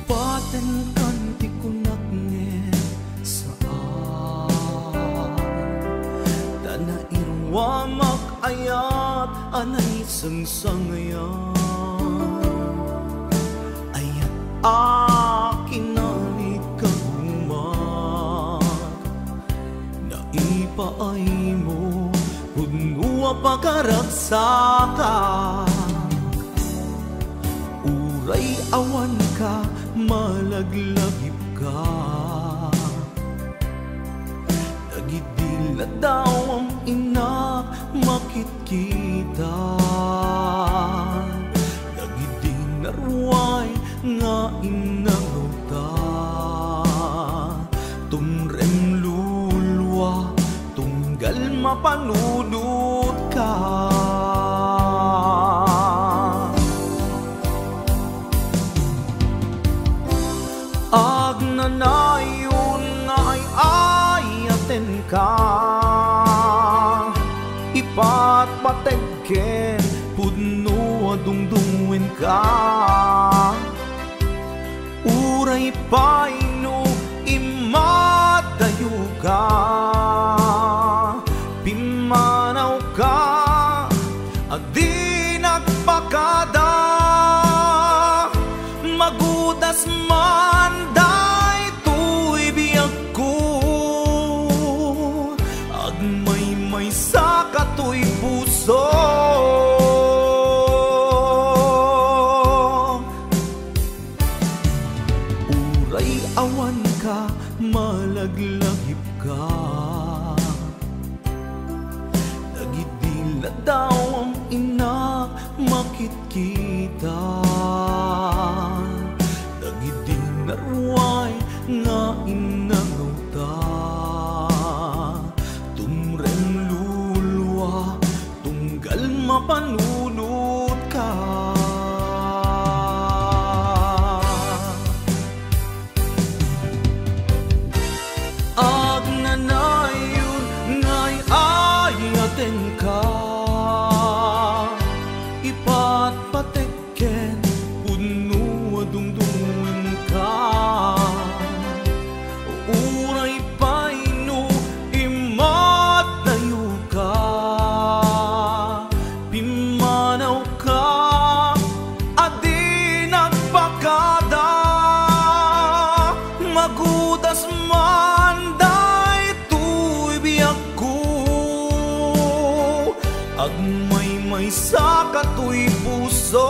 Ipaten kan ti kunak nge saan Dana irwa makayat anay sangsangayan Ayat akin nalit kagumat Na ipaay mo Punua pagkaragsakan Uray awan ka, malaglagip ka Nagidila daw ang inak, makitkita Nagidinarway nga inangota Tumrem lulwa, tunggal mapanudot ka Agnanayon nga ay ayaten ka Ipat pategken pudno adungdungwen ka Uray paino imadayo ka Pimanaw ka adi nagpakada Magudas man day tuy biyag ko Agmay-may sa katoy puso Uray awan ka, malaglagip ka Nagidila daw ang inak, makitkita Nagidinarway nga inangota Tumrem lulwa, tunggal mapanunod ka Agnanayon nga'y ayaten ka Ipat patekken puno adungdungwen ka Uray paino imadayo ka Pimanaw ka adi nagpakada Magudas man day tuy biyag ko Agmay-may sa katoy puso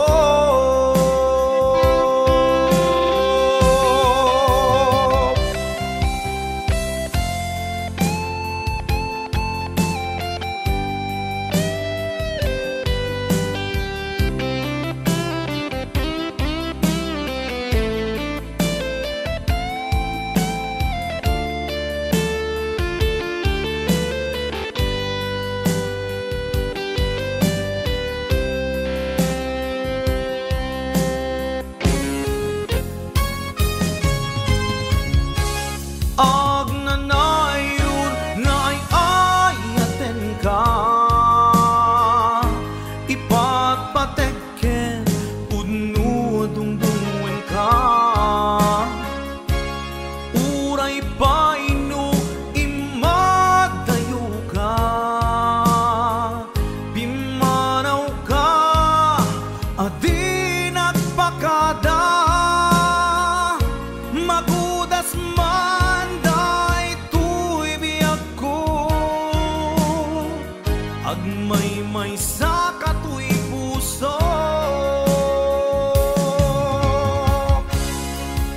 Agnanayon nga'y ayaten ka Ipat patekken pudno adungdungwen ka Uray paino imadayo ka Pimanaw ka adi nagpakada Magudas man day tuy biyag ko Agmay-may sa katoy puso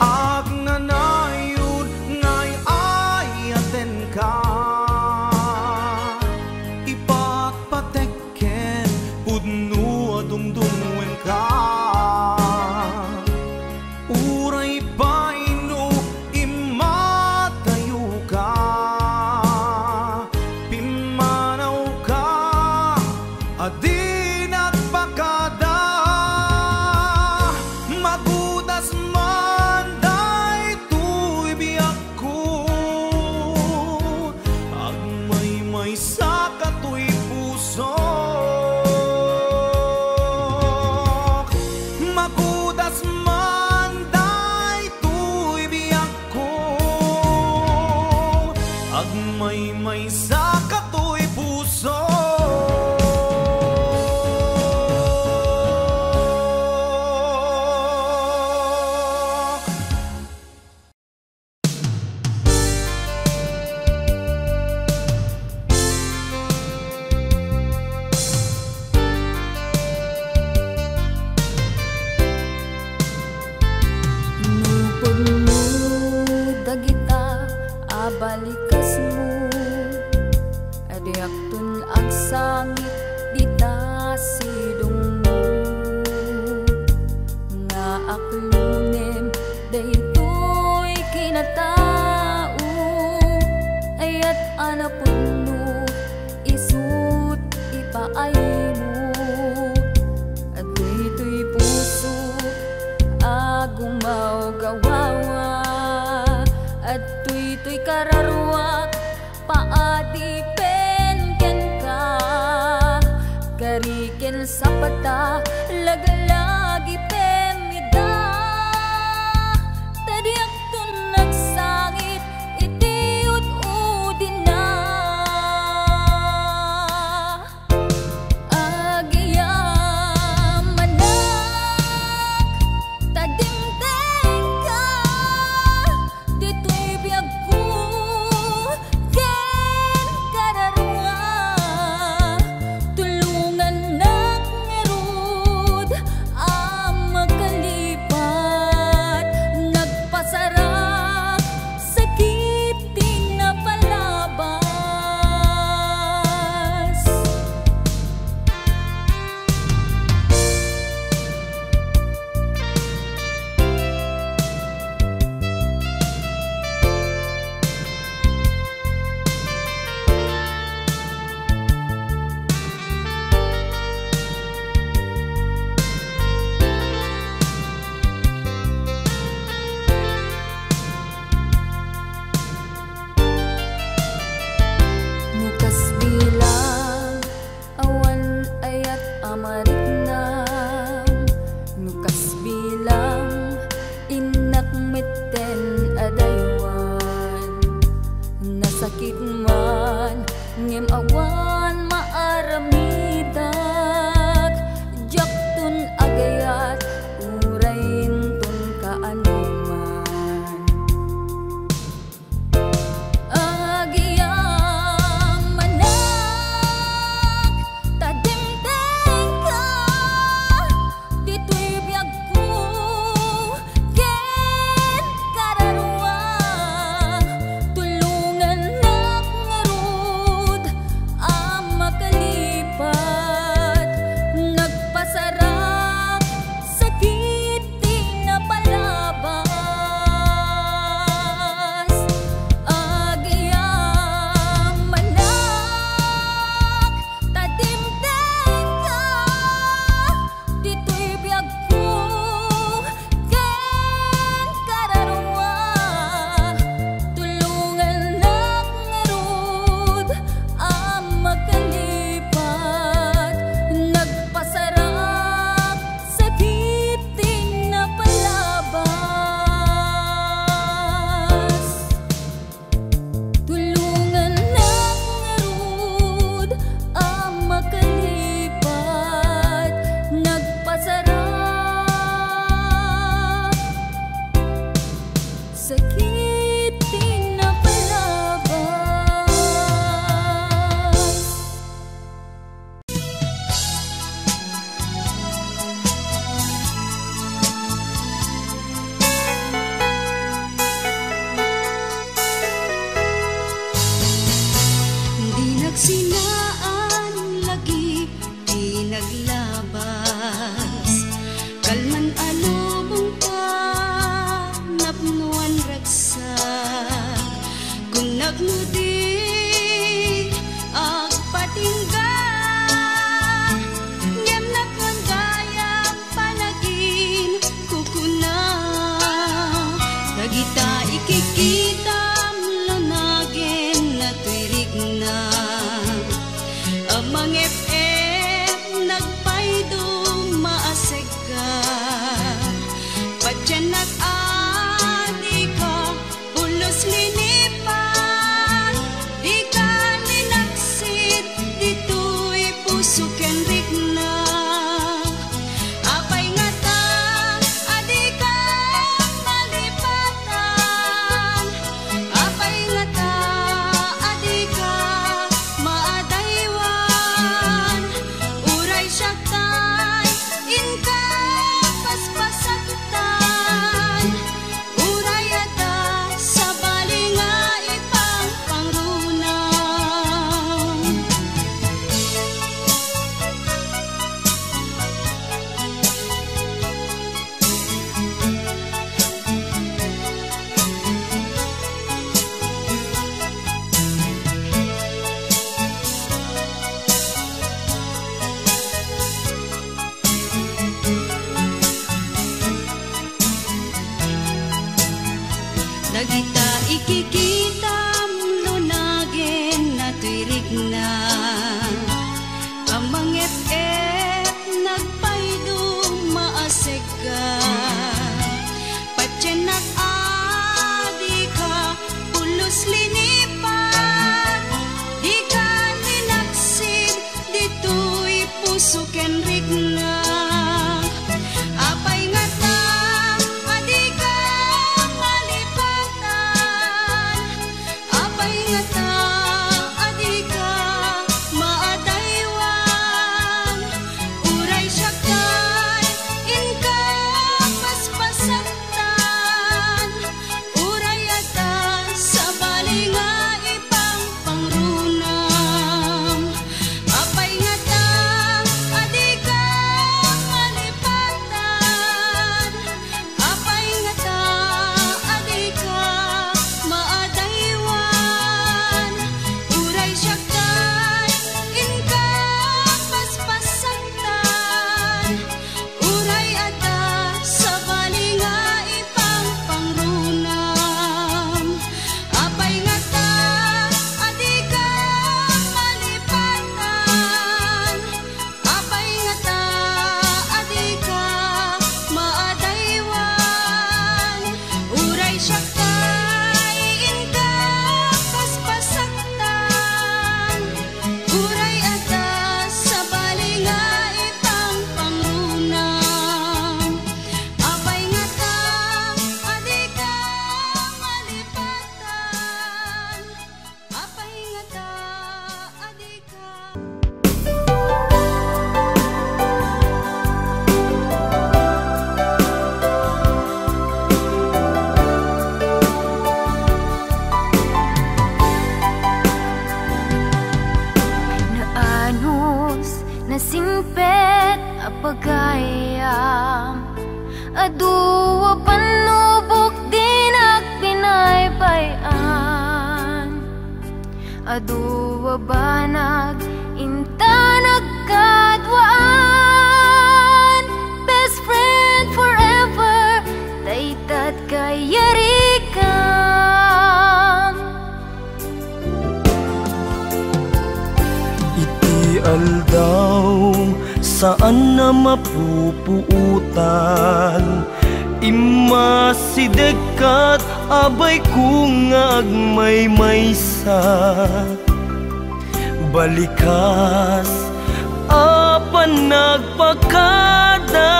Agnanayon nga'y ayaten ka Ipat patekken pudno adungdungwen ka Uray paino imadayo ka Pimanaw ka adi nagpakada Magudas man day tuy biyag ko Agmay-may sa katoy puso Magudas man day kawawa at tuy kararwak paadi ken ka kariken sa pata lagalagi pemida tadiak tun nagsangit iti udin na Apay nga ta, adi ka malipatan. Dagita ikikita lunagin na tuirik na amang et nagpaydong maasek ka patyenak adi ka pulos linipan di ka ninaksid dito'y puso kenrik na apay nga ta adi ka malipatan apay nga ta adi ka maadaywan uray siya kay inka paspasaktan uray ata sa bali nga ipang pangrunam apay nga ta adi ka malipatan apay nga ta adi ka maadaywan uray siya kay inka paspasaktan uray ata sa bali nga ipang pangrunam apay nga ta adi ka malipatan apay nga ta adi ka maadaywan uray siya kay inka paspasaktan uray ata sa bali nga ipang pangrunam apay nga ta adi ka malipatan apay nga ta adi ka Naanos na singpet apagayam aduwa panubok din agpinaypayan aduwa banag inta nagkadwaan best friend forever daytat kayarikam Iti aldaw saan na mapupuutan Imasidekat abay kung agmaymaysa Balikas apan nagpakada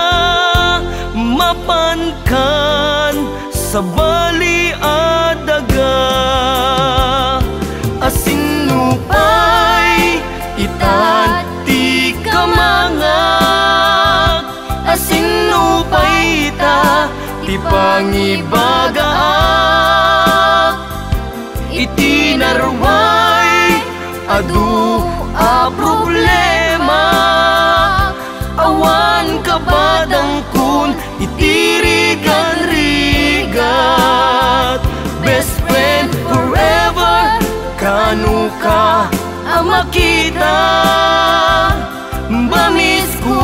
Mapankan sa bali adaga Asinupay itati kamangag Asinupay ita ti pangibagaak Iti narway adu a problema Awan kabadang kun itirigan-rigat Best friend forever kanu ka ang makita Bamis ko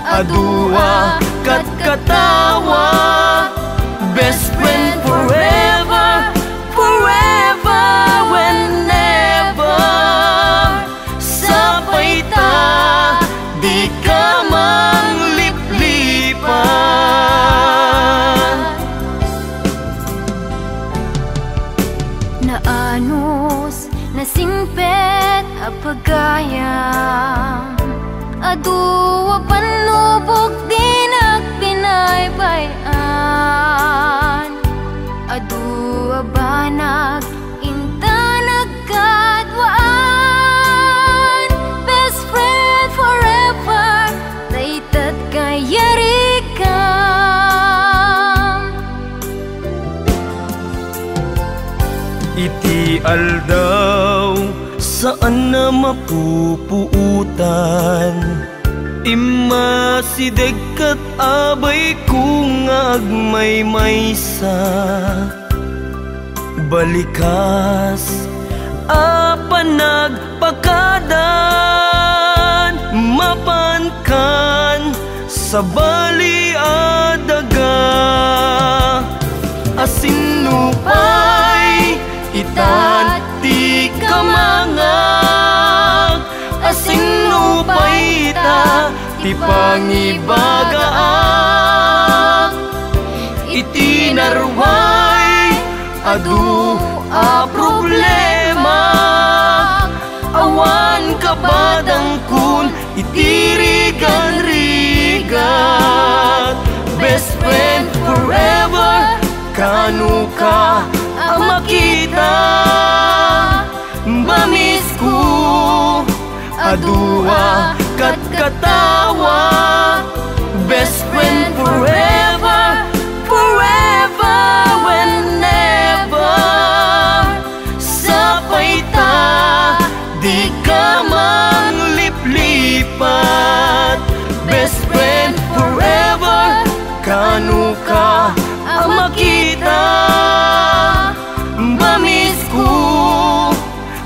adua kat katawa Best friend forever, forever whenever Sapay ta di ka mangliplipan Naanos na singpet apagayam aduwa panubok din agpinaypayan aduwa banag inta nagkadwaan best friend forever daytat kayarikam Iti aldaw saan na mapupuutan Imasidekat abay kung agmaymaysa Balikas apan nagpakadan Mapankan sa bali adaga Asin pangibagaak itinarway adu a problema awan kabadang kun itirigan-rigat best friend forever kanu ka ang makita mamis ko adua kat katawa best friend forever forever whenever sapay ta di ka man liplipat best friend forever kanu ka ang makita mamis ko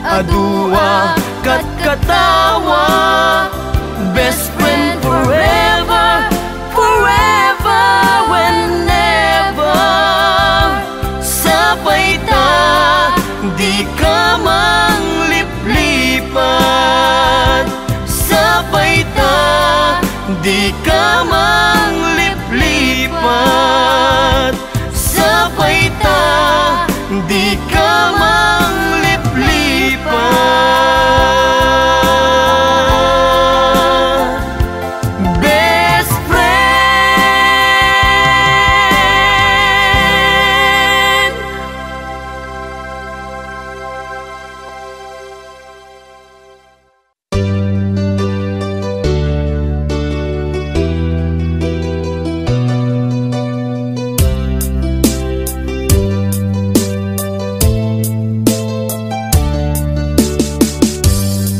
adua kat katawa best friend forever forever whenever sapay ta di ka man liplipat sapay ta di ka man liplipat sapay ta di ka man liplipat best friend.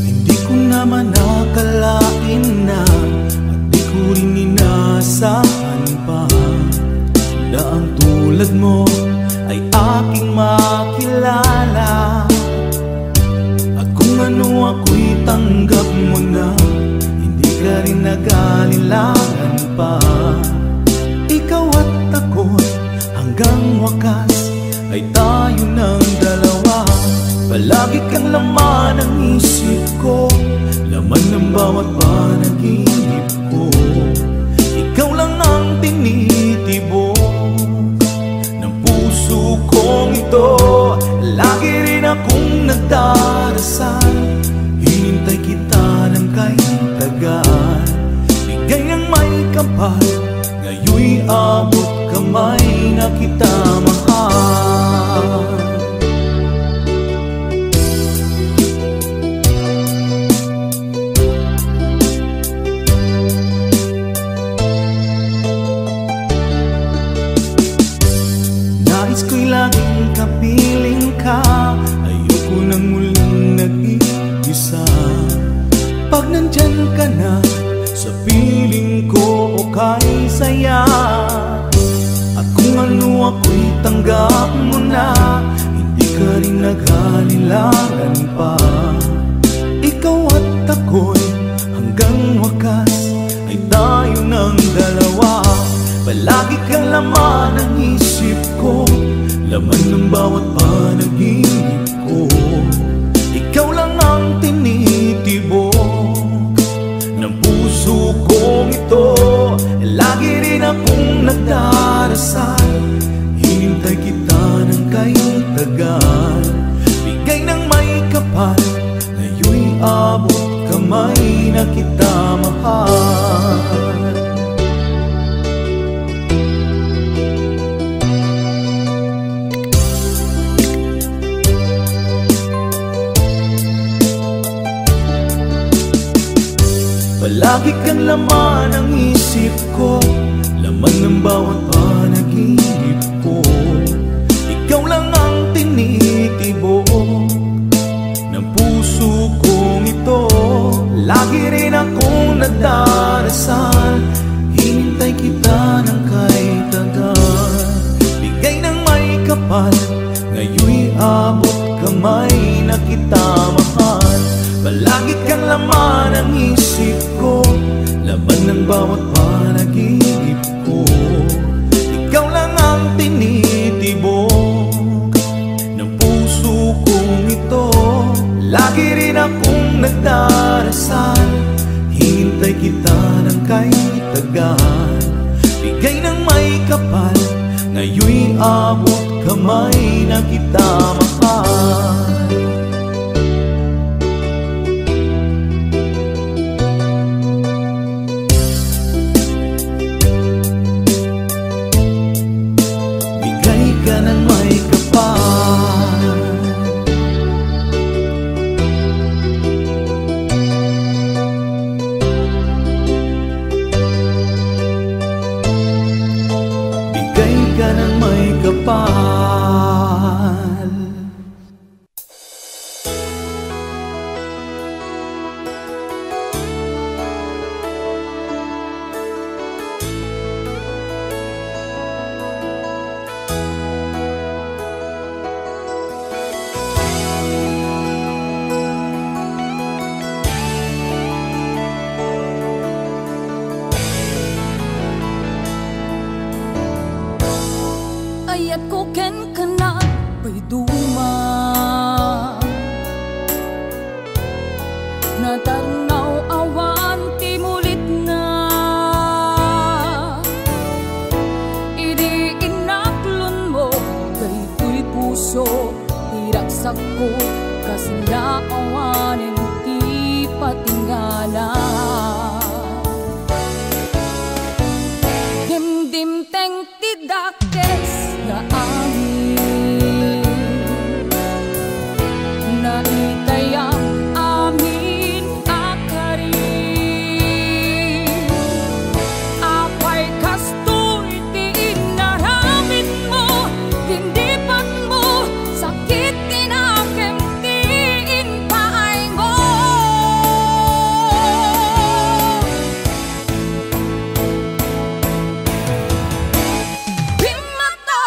Hindi ko naman nakalain na at di ko rin inasahan pa na ang tulad mo ay aking makilala. At kung ano ako'y tanggap mo na, hindi ka rin nag-alilangan pa. Ikaw at ako'y hanggang wakas ay tayo ng dalawa. Palagi kang laman ng isip ko, laman ng bawat panaginip ko. Ikaw lang ang tinitibok ng puso kong ito. Lagi rin akong nagdarasal, hinintay kita ng kahit tagal. Bigay ng may kapal, ngayon'y abot kamay na kita mahal. Nais ko'y laging kapiling ka, ayoko nang muling nag-iisa. Pag nandyan ka na, sa piling ko okay saya. At kung ano ako'y tanggap mo na, hindi ka rin naghalilangan pa. Ikaw at ako'y hanggang wakas ay tayo ng dalawa. Palagi kang laman ng isip ko, laman ng bawat panaginip ko. Ikaw lang ang tinitibok ng puso kong ito. Lagi rin akong nagdarasal, hinintay kita ng kahit tagal. Bigay ng may kapal, ngayon'y abot kamay na kita mahal. Palagi kang laman ng isip ko, laman ng bawat panaginip ko. Ikaw lang ang tinitibok ng puso kong ito. Lagi rin akong nagdarasal, hinintay kita ng kahit tagal. Bigay ng may kapal, ngayon'y abot kamay na kita mahal. Palagi kang laman ng isip ko, laman ng bawat panaginip ko. Ikaw lang ang tinitibok ng puso kong ito. Lagi rin akong nagdarasal, hinintay kita ng kahit karagdagan. Bigay ng may kapal, ngayon'y abot kamay na kita mahal. Bigay ka ng may kapal. Bigay ka ng may kapal. Ayat ko ken kana pa'y duma natarnaw awan timulit na idi inaklon mo kay tuy puso tiraksak ko kasla awanin ti patingala dimdim teng tidakes na amin na itayang amin akarin apay kastoy ti inaramid mo tindipan mo sakit tinakem tiin paay mo Bimato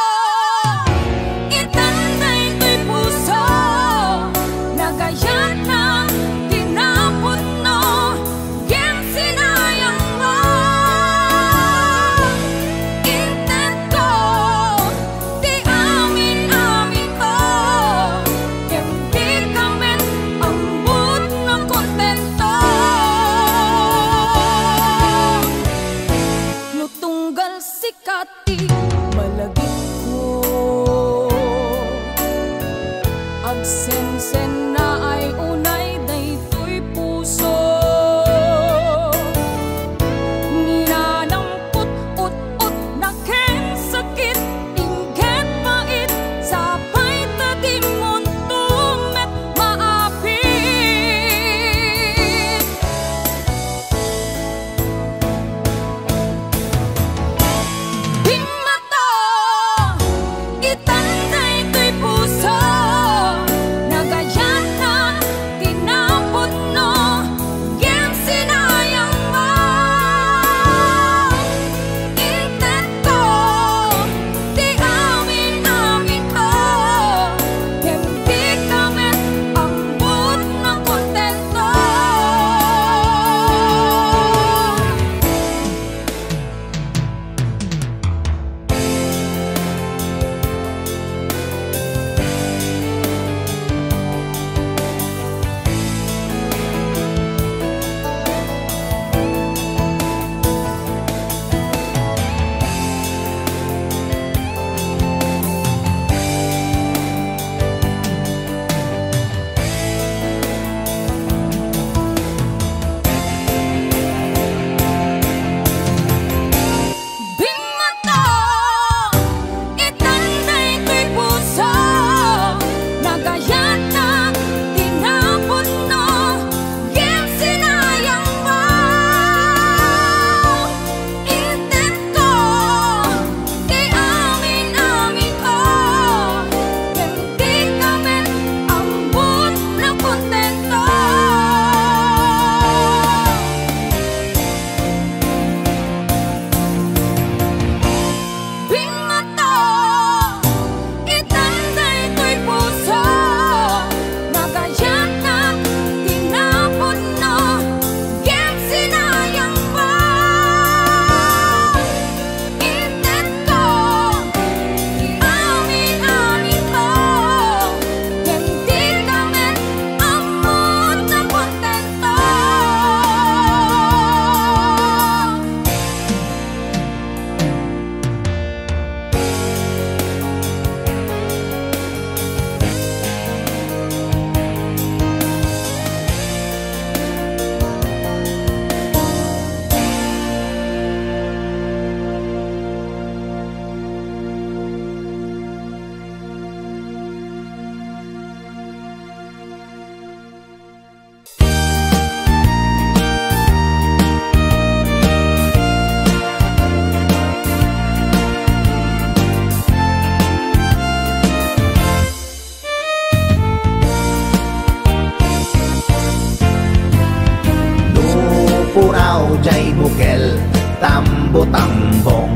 puraw jay bukel tambo-tambong.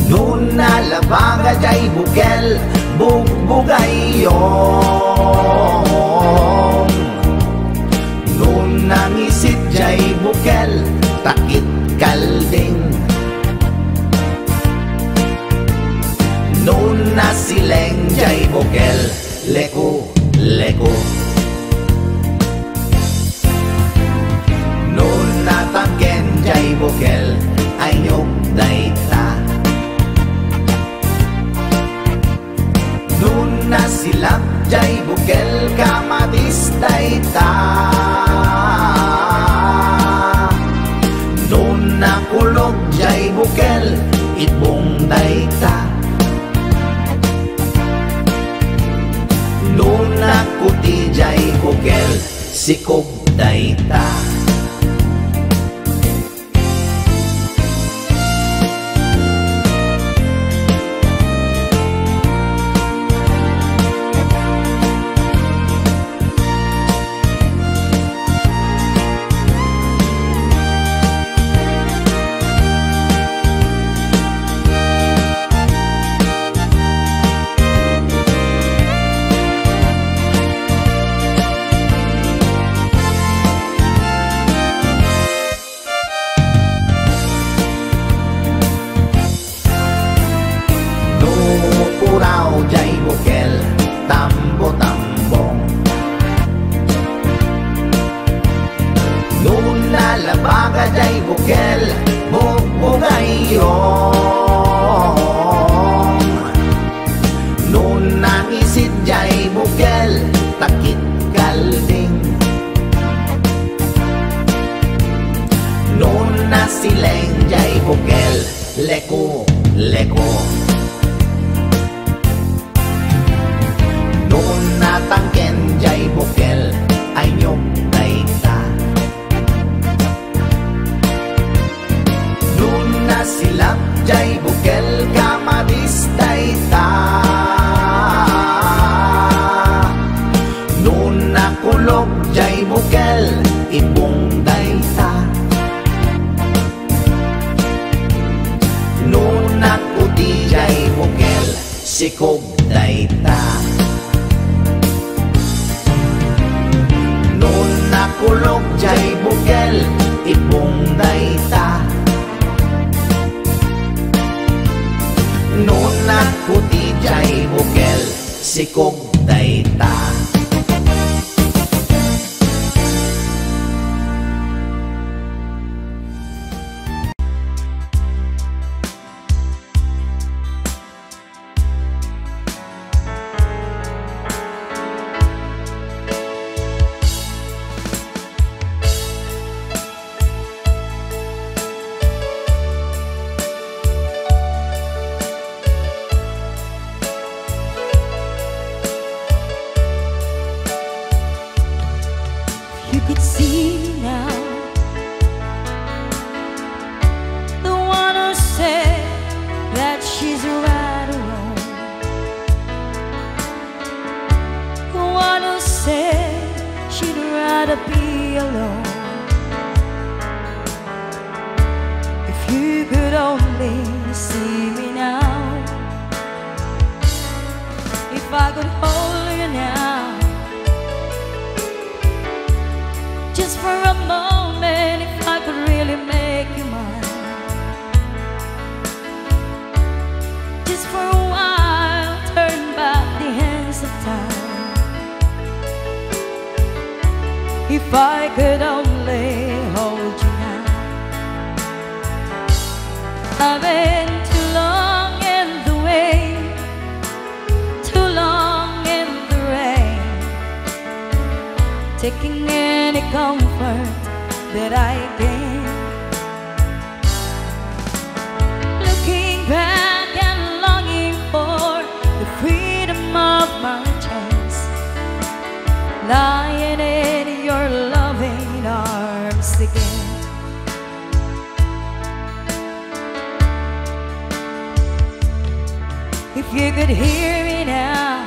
Noon nalabaga jay bukel bugbugayong. Noon nangisit jay bukel takit kalding. Noon nasileng jay bukel leku-leku. Noon natangken jay bukel ayok dayta. Noon nasilap jay bukel kamatis dayta. Noon nakulog jay bukel ibong dayta. Noon nakuti jay bukel sikog dayta. Jay bukel tambo-tambong. Noon nalabaga jay bukel bugbugayong. Noon nangisit jay bukel takit kalding. Noon nasileng jay bukel leku-leku. Noon natangken jay bukel ayok dayta. Noon nasilap jay bukel kamatis dayta. Noon nakulog jay bukel ibong dayta. Noon nakuti jay bukel sikog dayta. Nakulog jay bukel ibong dayta. Noon nakuti jay bukel sikog dayta. You could see now the one who said that she's right or wrong, the one who said she'd rather be alone. If you could only see me now, if I could hold you now, just for a moment, if I could really make you mine, just for a while, turn back the hands of time. If I could only hold you now. I've been too long in the way, too long in the rain, taking any comfort that I gain, looking back and longing for the freedom of my chance, lying in your loving arms again. If you could hear me now,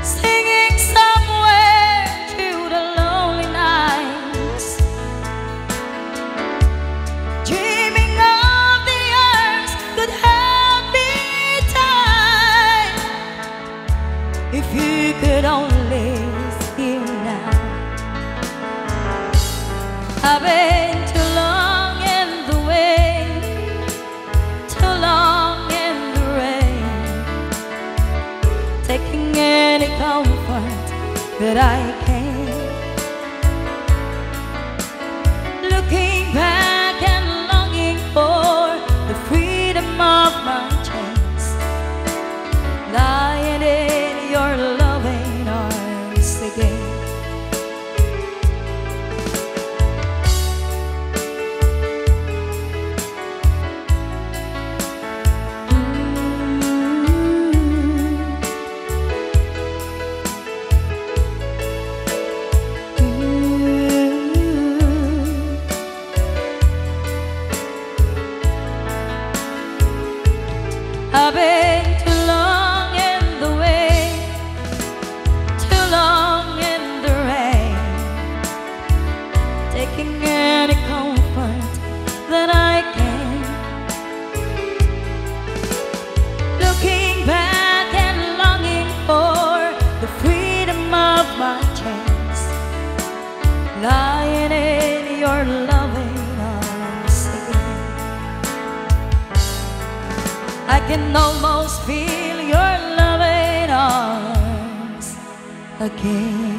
singing some that I can. Looking back and longing for the freedom of my chains, lying in your loving arms again. I've been too long in the way, too long in the rain, taking any comfort that I can. Looking back and longing for the freedom of my chains, lying in your loving arms again. I can almost feel your loving arms again.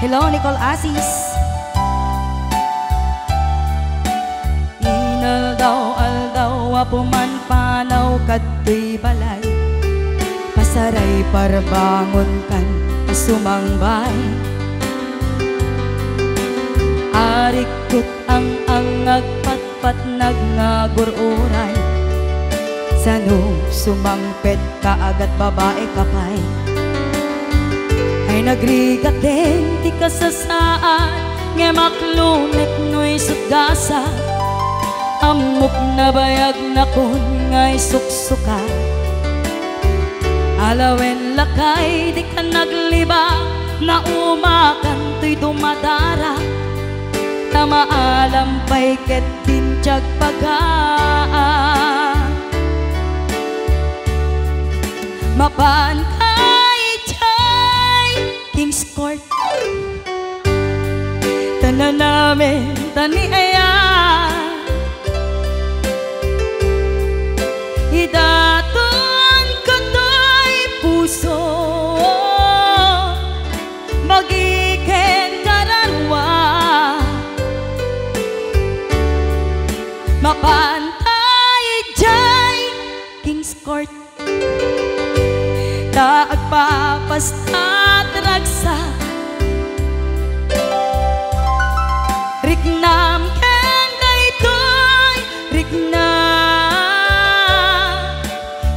Hello, Nicole Asis. Inaldaw-aldaw apuman panaw kadtoy balay, pasaray parbangon kan sumangbay. Arikot ang agpatpat nagnagururay, sano sumangpet kaagat babae kapay. Ay nagrigat din ti kasasaan, nga maklunet no'y sutgasa. Amok na bayag na kun nga'y suksuka. Alawen lakay di ka nagliba, na umakan to'y dumadara. Tamaalam pa'y ket tintyag pagaan. Mapan kay chay King's Court, tanan namin tani ayan. Idaton ko to'y puso, magiken kararwa. Mapantay jay King's Court, taagpapasta't ragsa. Riknam ken daytoy riknam,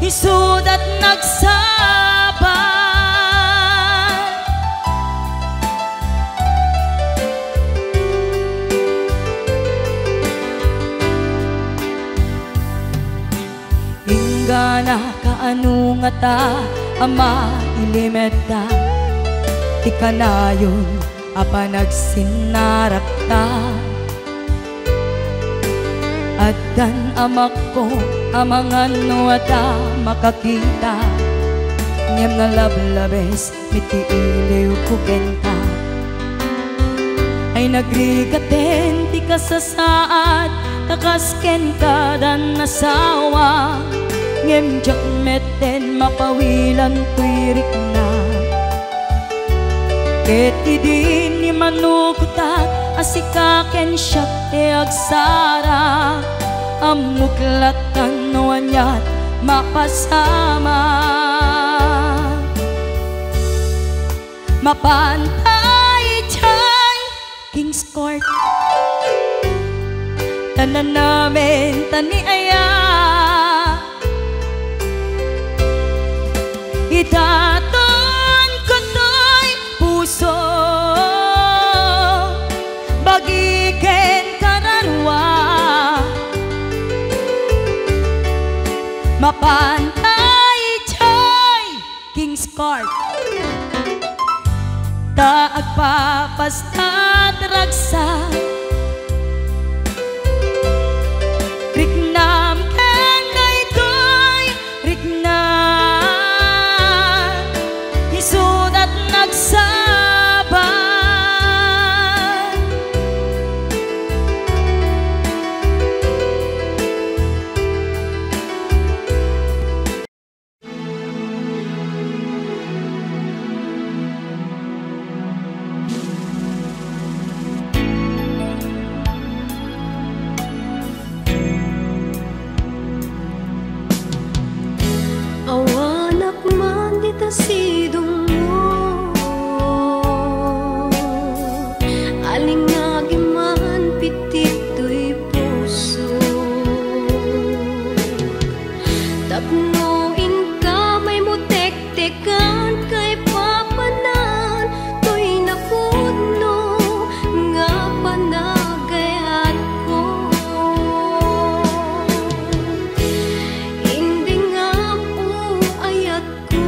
isudat nagsaban. Ingana kaanu nga ta ama ilimeta, ti kanayon apa nagsinarakta. Addan amak ko amangan no ata makakita, ngem na lablabes miti iliw kugenta. Ay nagrigaten ti kasasaad, takasken ka dan nasawa. Ngem jak meten mapawilan tuirik na. Ket idin ni manugutat, asikaken siya te agsara. Amuklatan no anyat mapasama. Mapantay jay King's Court, tanan namin tani aya. Idaton ko to'y puso, bagiken kararwa. Mapantay jay King's Court, taagpapasta't ragsa. Riknam ken daytoy riknam, isudat nagsaban. Awanak man dita sidong mo, alingagi man pitit to'y puso. Tapnoin ka may mutek-tekan kay papanan, to'y napuno nga panagayat ko. Hindi nga po ayat ko,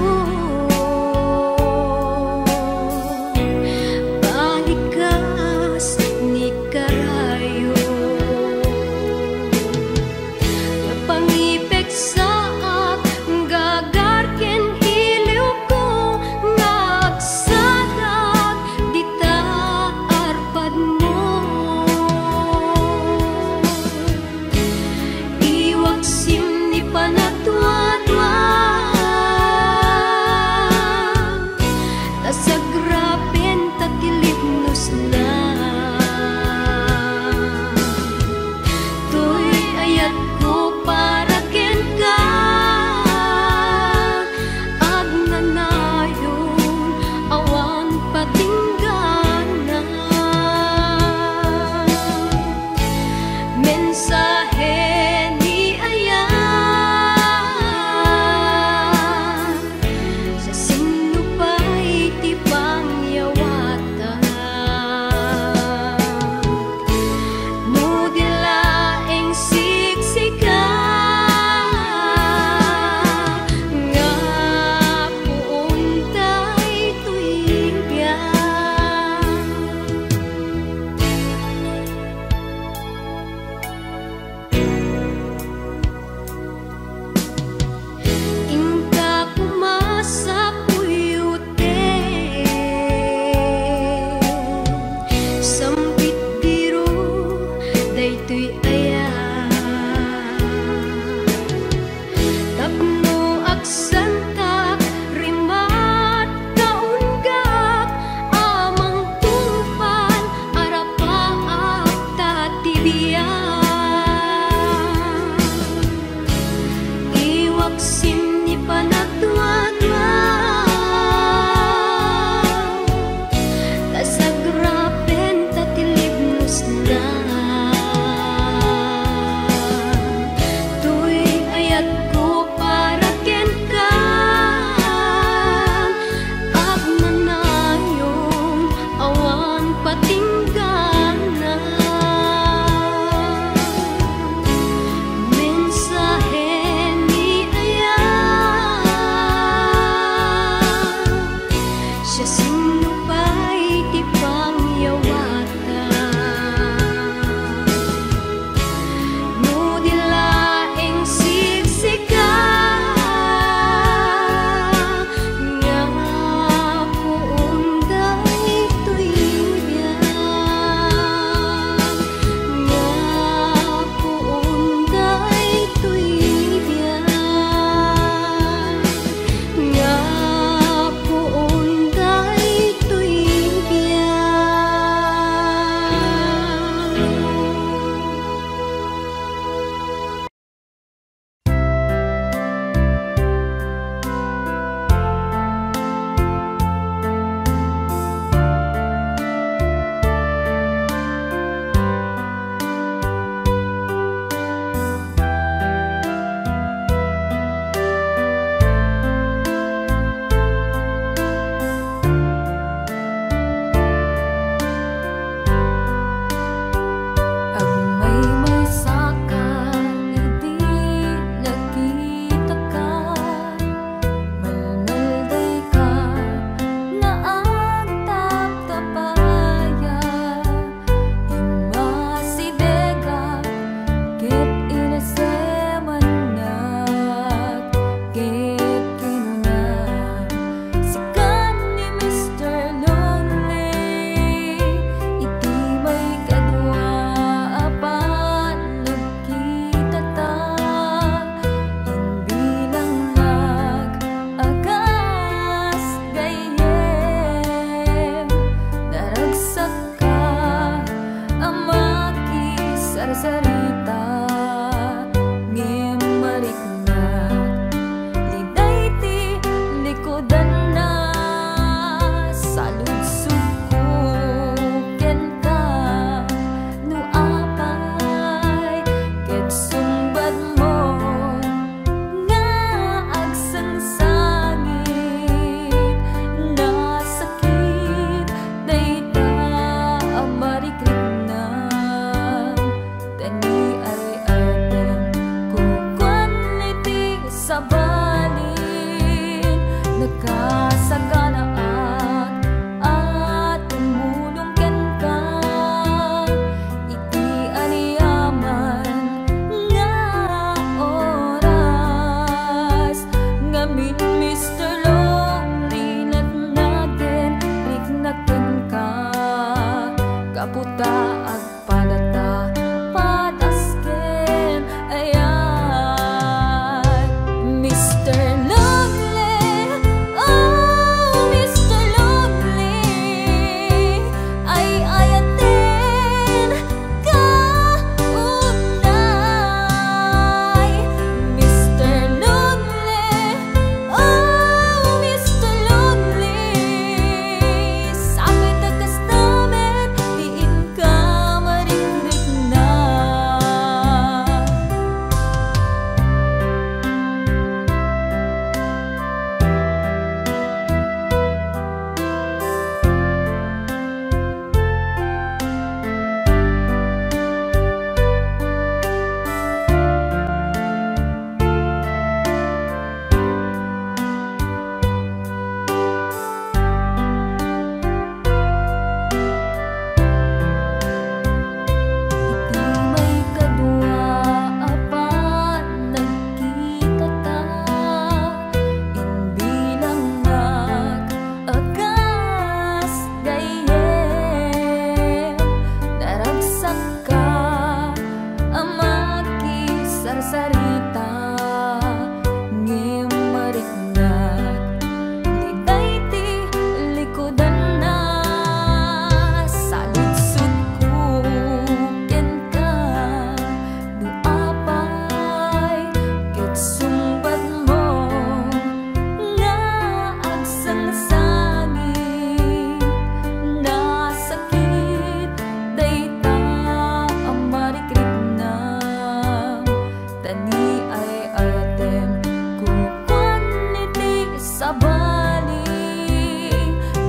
dani ay atem kupan iti sabali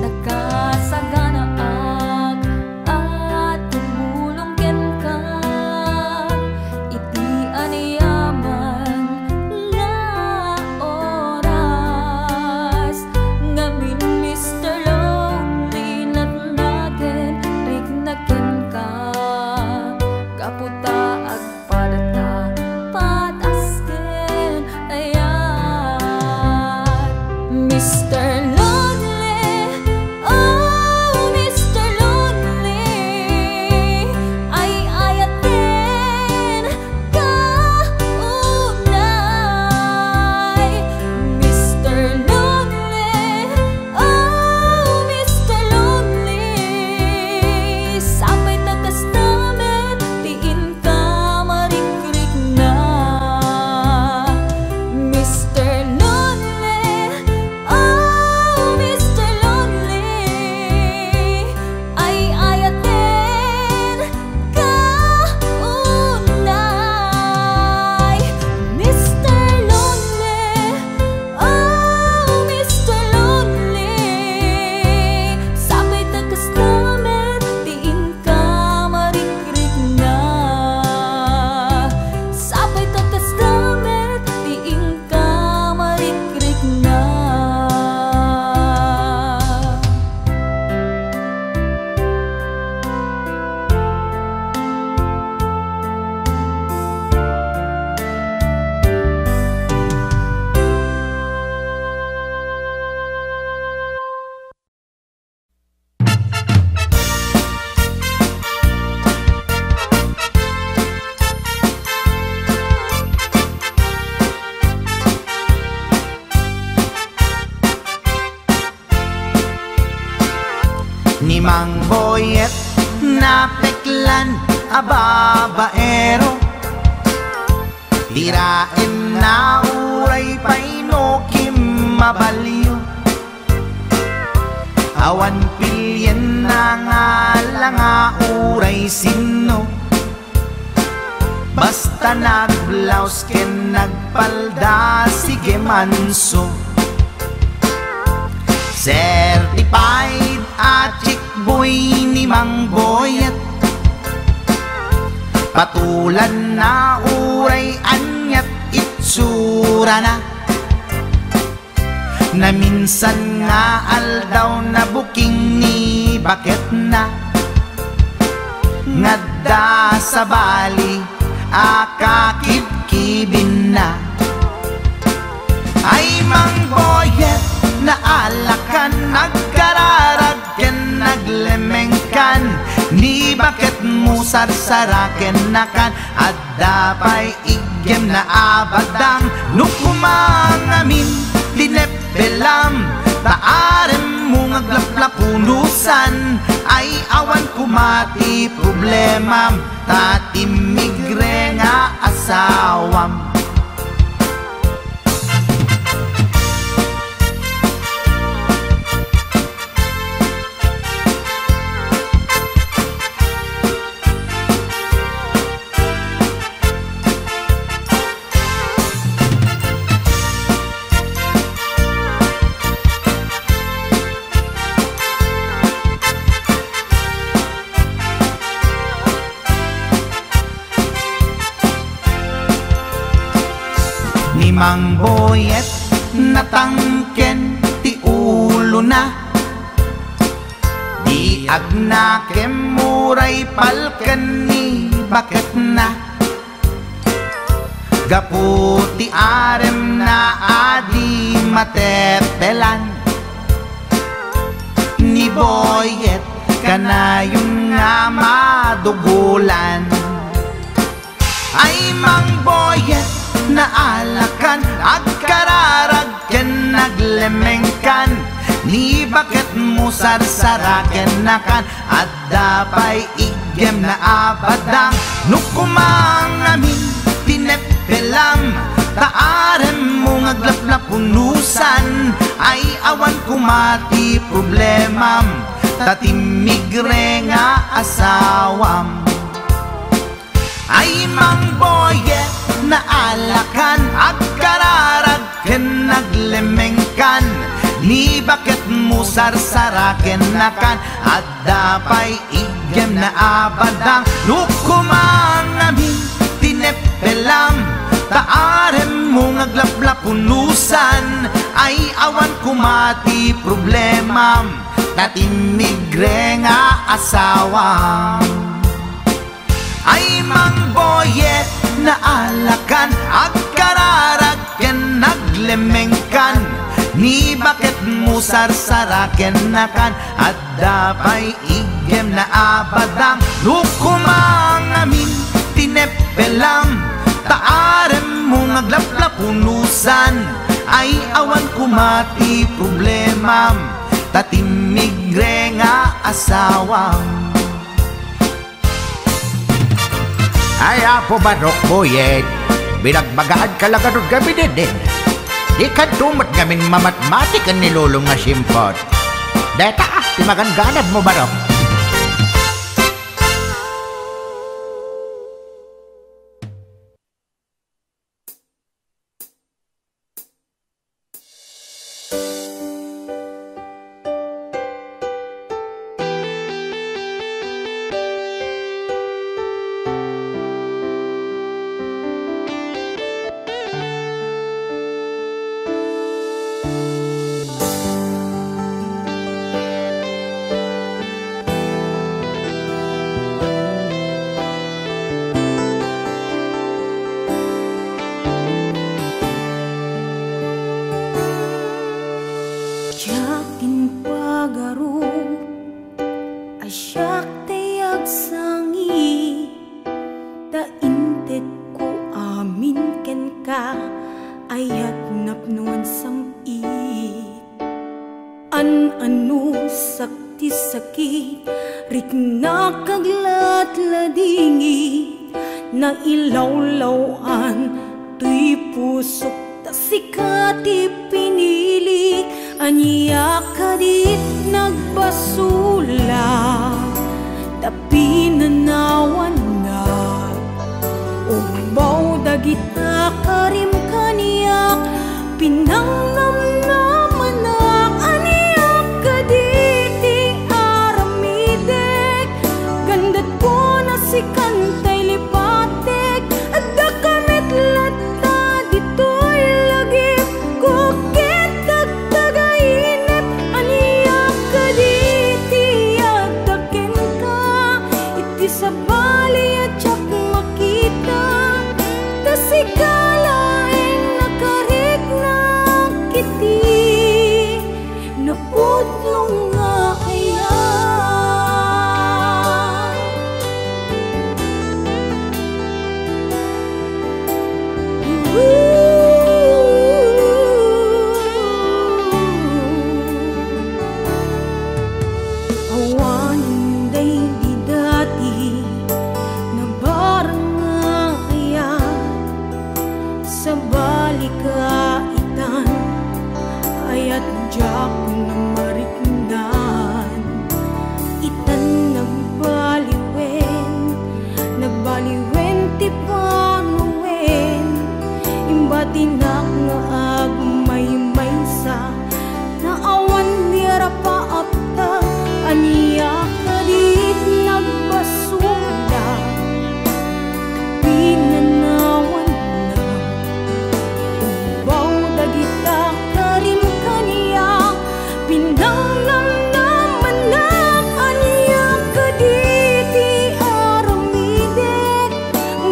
nakasagana at tumulong ken ka iti aniyaman nga oras ngamin Mr. Lonely natnagen rignaken ka kaputa ag padata patasken ayat Mr. Lonely, oh Mr. Lonely, ay ayatin ka unay Mr. Lonely, oh Mr. Lonely, sapay tagkastamet tiin ka marikrik na Mr. Lonely, oh Mr. Lonely, ay ayatin ka unay Mr. Lonely, oh Mr. Lonely, sapay tagkastamet tiin ka marikrik na sapay tagkastamet tiin ka marikrik na Ni Mang Boyet na peklan ababaero tirain na uray paino kim mabaliw awan pilyen na nga langa uray sino basta nagblaus ken nagpalda sige manso certified at chickboy ni Mang Boyet patulan na uray anyat itsura na na minsan nga aldaw na buking ni bakit na ngadda sa bali akakibkibin na ay Mang Boyet na alakan nagkararag ken naglemengkan ni bakit mo sarsaraken nakan at dapay igem na abadang nukumangamin dinepelam taarem mo ngaglaplapunusan ay awan kumati problemam tatimigre nga asawam ni Mang Boyet natangken ti ulo na di agnakem muray palken ni bakit na gaputi arem na adi matepelan ni Boyet kanayong nga madugulan ay Mang Boyet na alakan agkararag ken naglemengkan ni bakit mo sarsaraken nakan at dapay igem na abadang nukumangamin tinepelam taarem mo ngaglaplapunusan ay awan kumati problemam tatimigre nga asawam ay Mang Boyet naalakan agkararag ken naglemengkan ni bakit mo sarsaraken nakan at dapay igem na abadang lukumang amin tinepelam taarem mo ngaglaplapunusan ay awan kumati problema tatimigre nga asawa ay mangboyet na alakan agkararag ken naglemengkan ni bakit mo sarsaraken nakan at dapay igem na abadang lukumang amin tinepelam taarem mo ngaglaplapunusan ay awan kumati problema tatimigre nga asawa ay apo barok boyet binagbagaan ka lang anong gabi din di ka tumot gamin mamatmatik ang nilulong nga simpot deta timagan ganad mo barok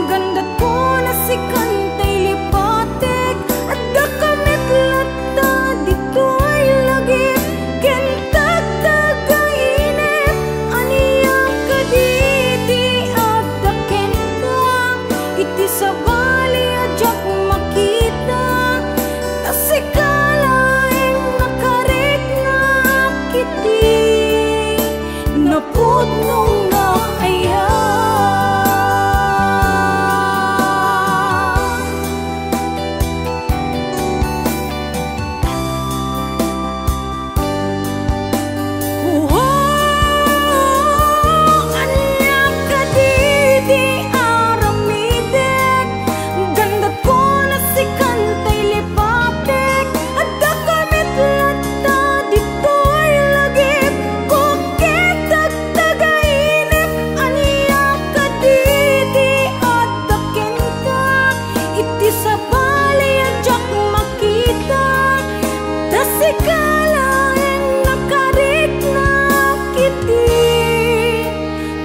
Ganda ko na si Kantay Lipatek at aliadyak makita tasikalain nakarik na kiti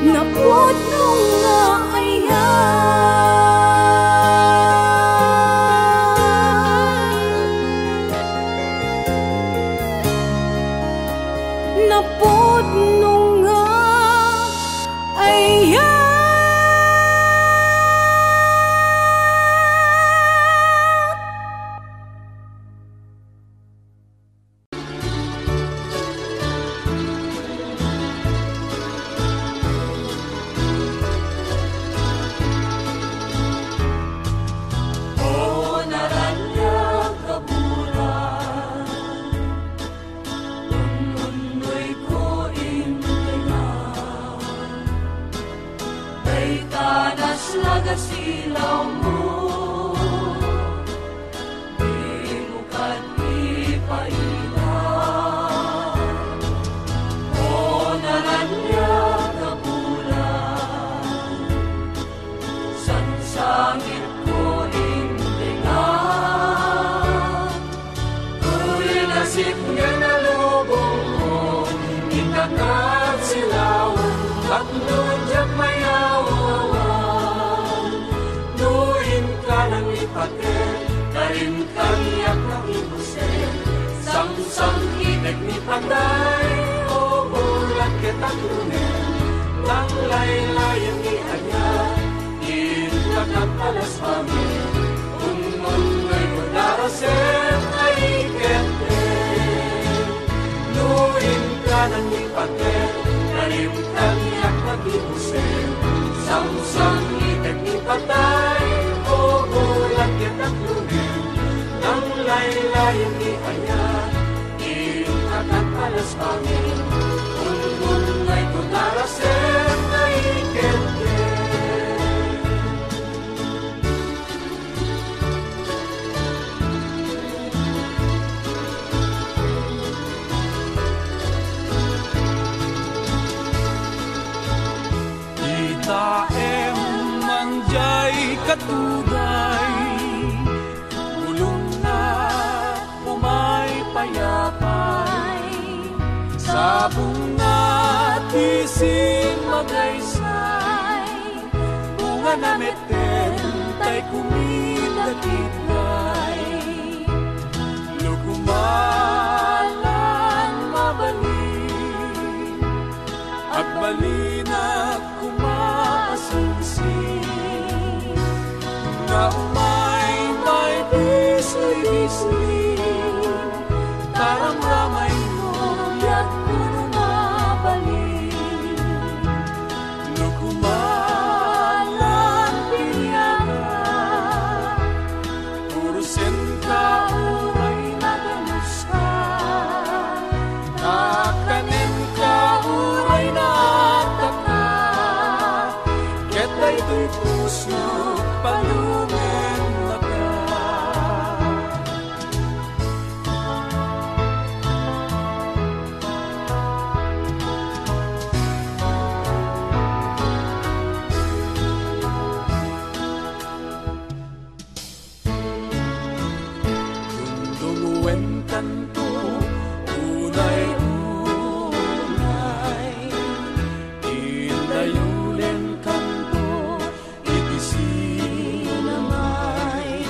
naputong nga ayan naputong nga ayan. Silaw mo, di mo kanipainan. O naranya kabulan, sansangit ko imbingan. Kuli nasip nga nalubong mo, itakat silaw, at nunjak mayawan. Karin kaniyak ng ibusen, sang-sang inek ni patay, o bulat kitang lunen, nang laylayan ni Anya, intakat palas pamin, ungon ngay mudarasen ay iketen. Nuin ka ng ipaten, karin kaniyak ng ibusen, sang-sang inek ni patay, o bulat kitang lunen, nang laylayan ni Anya, intakat palas pamin, ungon ngay mudarasen ay iketen. Itaem manjay katugay, bulong na umay payapay, sabong na tisin magaysay, bunga na meten tay kumidakitay, lukumalan mabalin, at balina kumaasungsin, na umay may bisli-bisli, taramramay mo yak kuno mabalin, lukumalan piniaga, urusin ka uray naganus ka, nakanin ka uray nataka, ketay to'y puso palumen na ka. Dungdunguwen kanto, unay-unay, indayulen kanto, itisinamay,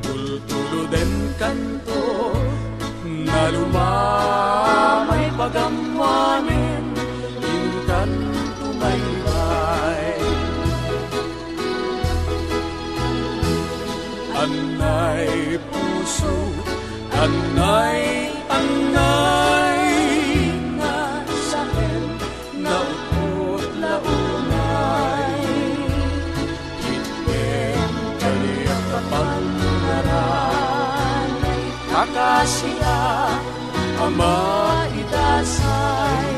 tultuluden kanto, nalumamay pagamamin, inkanto maybay. Anay puso, anay nga sa'kin, naupot launay, item kaniyak kapanggaran, kakasya ama idasay,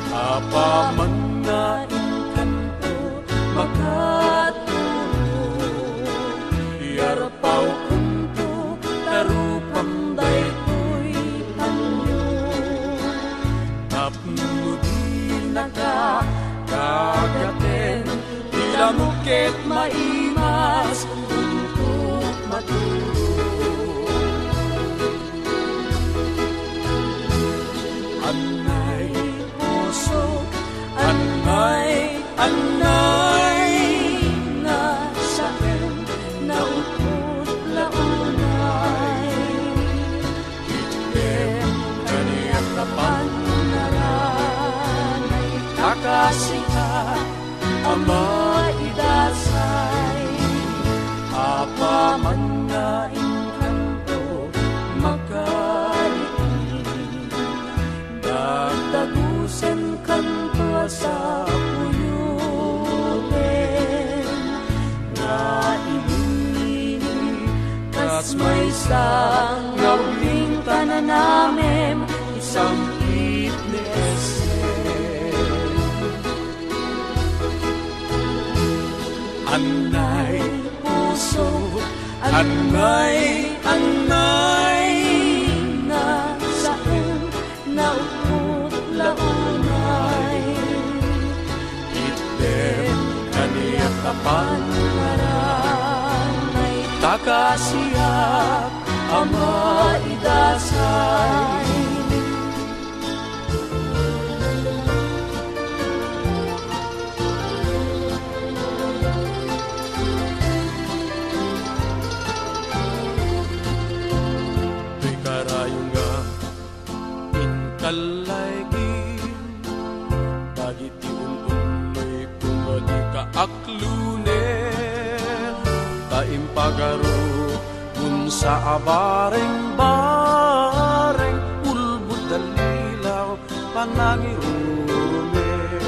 apaman na inkanto magkatulog, yarpaw kunto tarupang daytoy tanyo, tapno di nakakagaten, tila mukit maimas, kunto mati naupot launay Itlem kaniyak kapan naranay Kakasika ama idasay Apa man nga inkanto makalitin Dagdagusan kanto sa puyutin na ilini kas may isang gawing tananamem isang itnesen Anay puso Anay na saan naupot launay Itlem kaniyak kapan Maranay Takasiyak ama idasay Tuy karayong nga inkalaygin Dagiti ununoy kung di kaaklunen Taimpagaro kung sa abareng-bareng Ulbud dalilaw panangirumen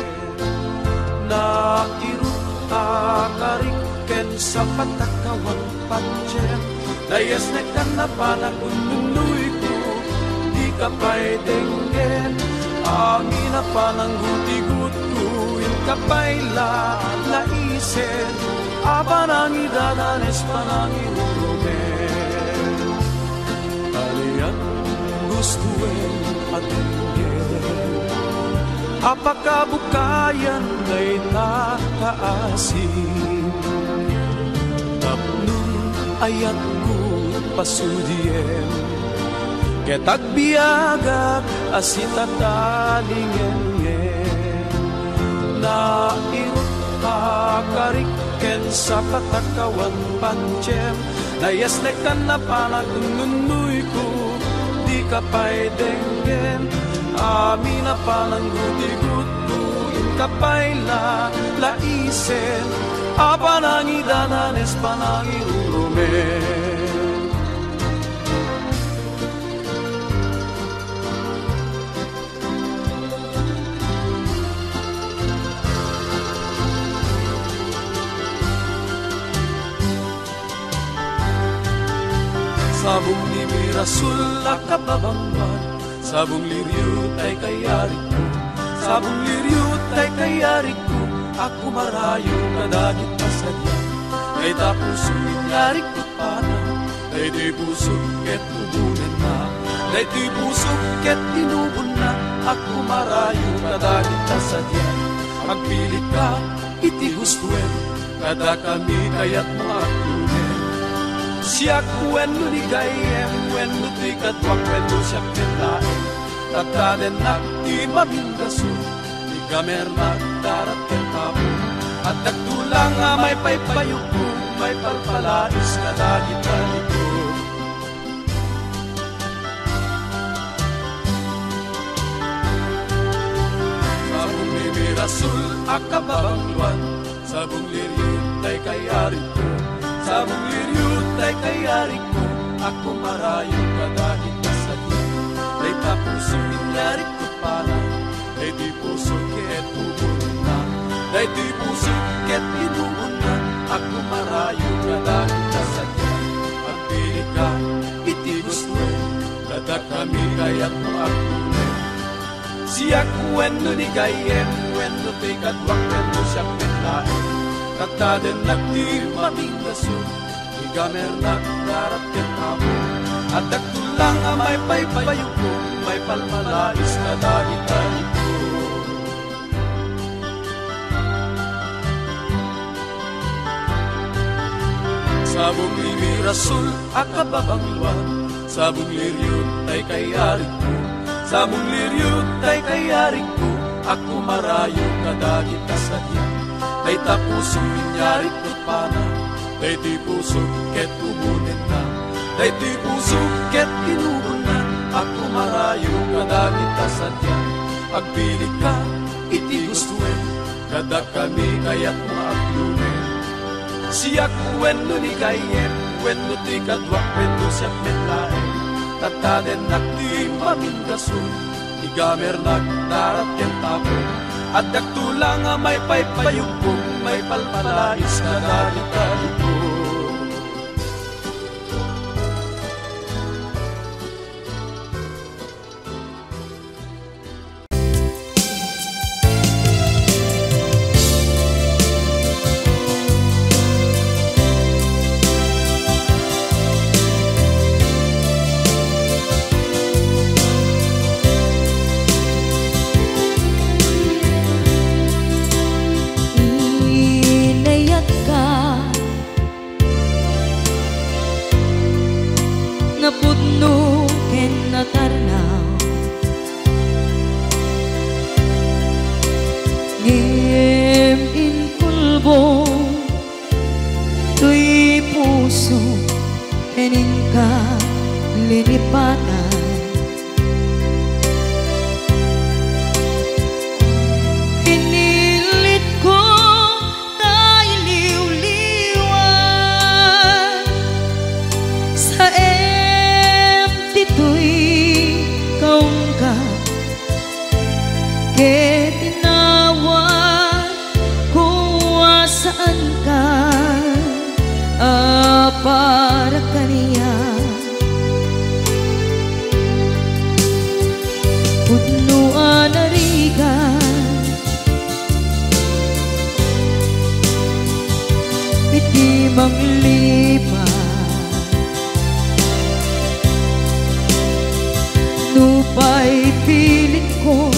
Nairut akariken sa patakawan pancem Layas na ka na panagununoy ko Di ka pa'y denggen Angin na panangguti-gut ko In ka pa'y laisen Aba nang idadanes panangirumen Kalian gustuin patingin Apakabukayan ngay nakaasin Tapnun ayat ko pasudien Ketag biagak asitatalingen Nairut akariken sa patakawan pancem Layas na ka na panagununoy ko Di ka pa'y denggen Amin na panangguti-gut ko In ka pa'y laisen Apa nang idananes panangirumen Sabong ni Mirasul akababangman Sabong liryut ay kayarik ko Sabong liryut ay kayarik ko Ako marayo kadagit pasadya Kay tapos uminyarik ko pana Kay di pusok ket ubunin na Kay di pusok ket tinubon na Ako marayo kadagit pasadya Magpilit ka iti gustuin Kada kami kayat mga kunin Siya kuen no ni gayem Wen no ti katwak wen no siya ketlaen Tataden na ti mamindaso Ni gamer na darat kentapo At nagtulang nga may paypayuko May palpalais kadagitan ito Sabong ni Mirasul akababangluan Sabong liryut ay kayarit ko Sabong liryut ay kayarik ko Ako marayo kadagit kasadya Ay tapuso minyarik ko pala Ay di puso ket ubon na Ay di puso ket inubon na Ako marayo kadagit kasadya Pagpili ka iti gusto Kada kami kayat mo ako Siya kuen no ni gayem Kuen no ti kadwak ken no siya ketlaen Kataden nagdi mamindaso Igamer nagdarat kentamo At nagtulang may paypayo ko May palmalais na dagitan ko Sabong limirasol akababangluan Sabong liryut ay kayarik ko Sabong liryut ay kayarik ko Ako marayo kadagit kasadya Kay tapos minyarik ko pana Dayti pusok ket umunin na, dayti pusok ket inuunan. Ako marayo kadagit asadya, agpili ka iti gustuin, kada kami kayat maaglunin. Siyak wenno ni kayem, wenno ti kadwak, wenno siyak metlaen. Tataden nakti mamindasun, igamer nagdarat ken tapon. At nagtulang may paypayugpong, may palpalais na nalitaliko. Nupay pilit ko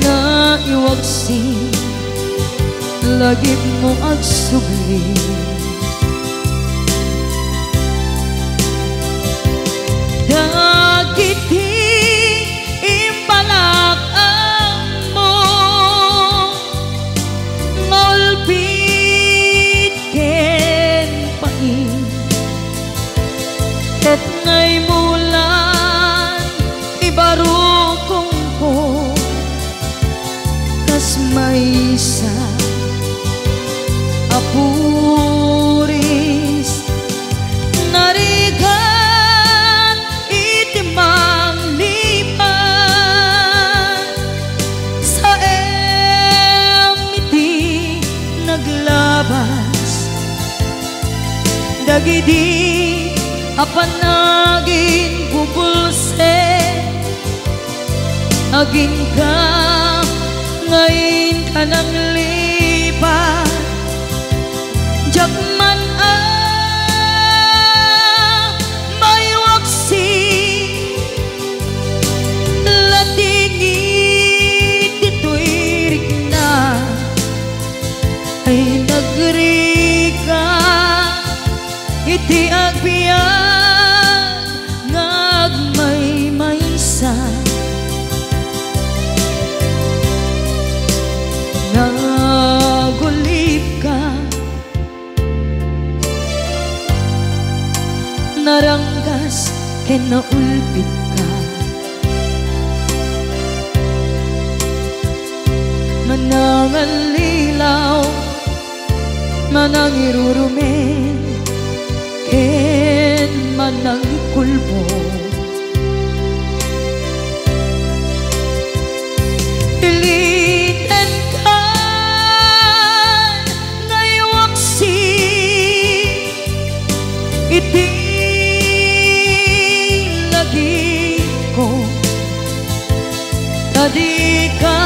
na iwagsin, lagip mo agsugli. Dagiti imbalak ang mo, ngolpit ken pain, ket ngay mulan ibarukong ko, kas may sa apuris narigan itimang lipan sa emiti naglabas dagidi apanagin bubulse agin ka ngayon ka nang lipat jakman may waksi latingit dito'y rigna ay nagrika iti agbiyan ngagmay-maysa nagulip ka naranggas ken naulpit ka manangan lilaw manang irurumen ken manang kulbo iliten ka ngaywaksi iti lagi ko tadi ka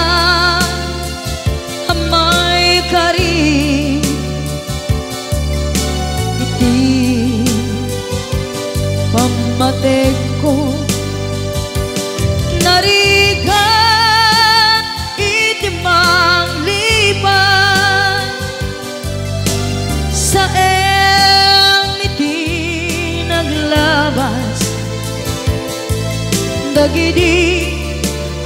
amay kari iti pamatek ko narigan iti mangliban sa emiti naglabas dagidi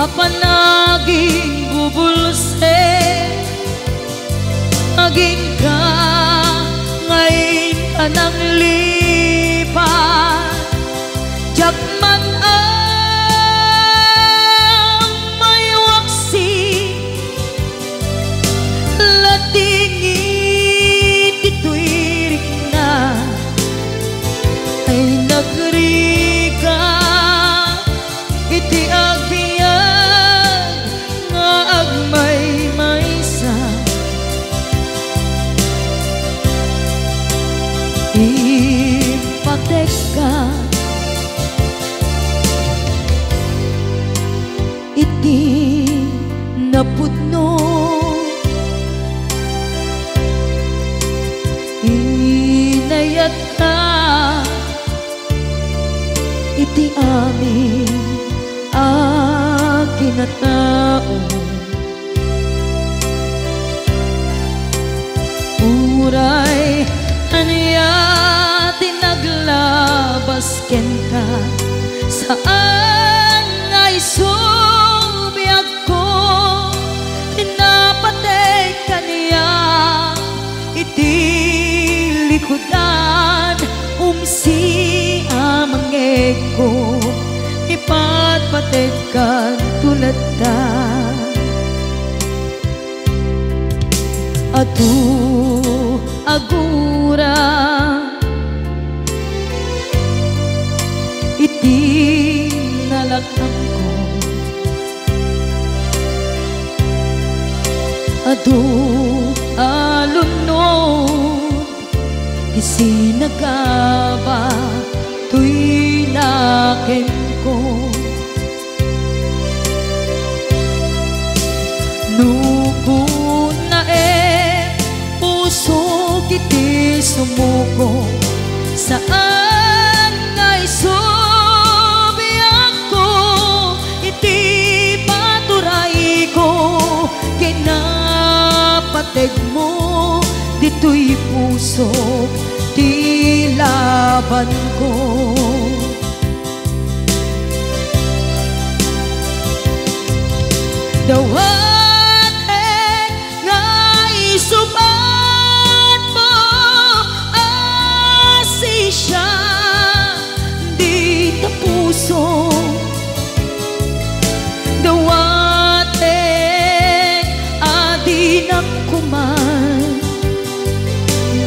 apanaging bubulse aging ka nang lipat, tiyak man ang may waksi, latingit ito'y rik na, ay nagriga, iti agbiag nga agmay maysa. Ipatek ka iti napudno, inayat ka iti amin akinatao. Uray aniya tinaglabas ken ka, saan nga isubiyag ko, pinapatay ka niya iti likodan, umsi amangeg ko, ipatpatay ka tulad ta. Atu agura iti nalakang ko, adu alunod isinagaba tuy nakem ko. Nukun na puso kiti sumuko, saan nga isubiyag ko, iti paturay ko, kinapateg mo, dito'y puso ti laban ko. Dawatek nga isubat mo, asisya di ta puso. Dawatek adi nakuman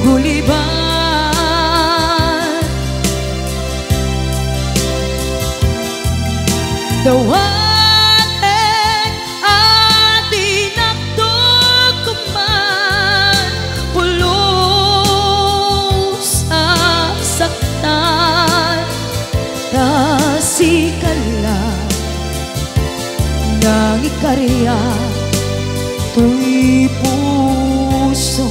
guliban, dawatek nang ikarya tuy puso.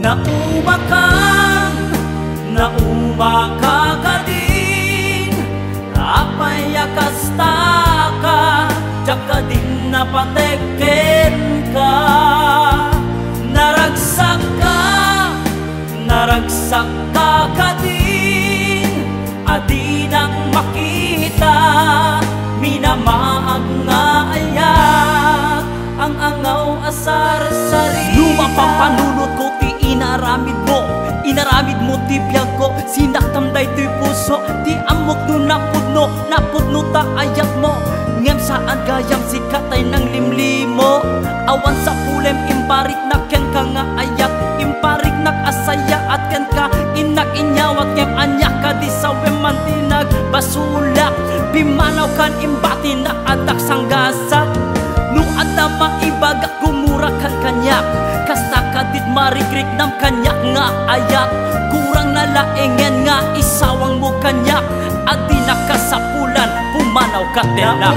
Nauma ka din, apay akasta ka, tsaka din napateken ka. Naragsak ka din, adi nang makita, minamaag nga ayak, ang angaw asar sari. Lumapang panunod ko ti inaramid mo ti biyag ko, sinaktam day ti puso, ti amok no napudno ta ayat mo. Ngem saan gayam si katay ng limlimo, awan sa pulem imparik na ken ka nga ayat, imparik nak asaya at ken ka inak inyawat, ngem anya ka di sa wemantinag basulak, bimanaw kan imbati na adak sanggasat. Nung ada maibagak gumura kan kanyak, kasta kadit marigrig nam kanyak nga ayak, kurang nalaengen nga isawang mo kanyak, adi nakasapulan pumanaw ka tela.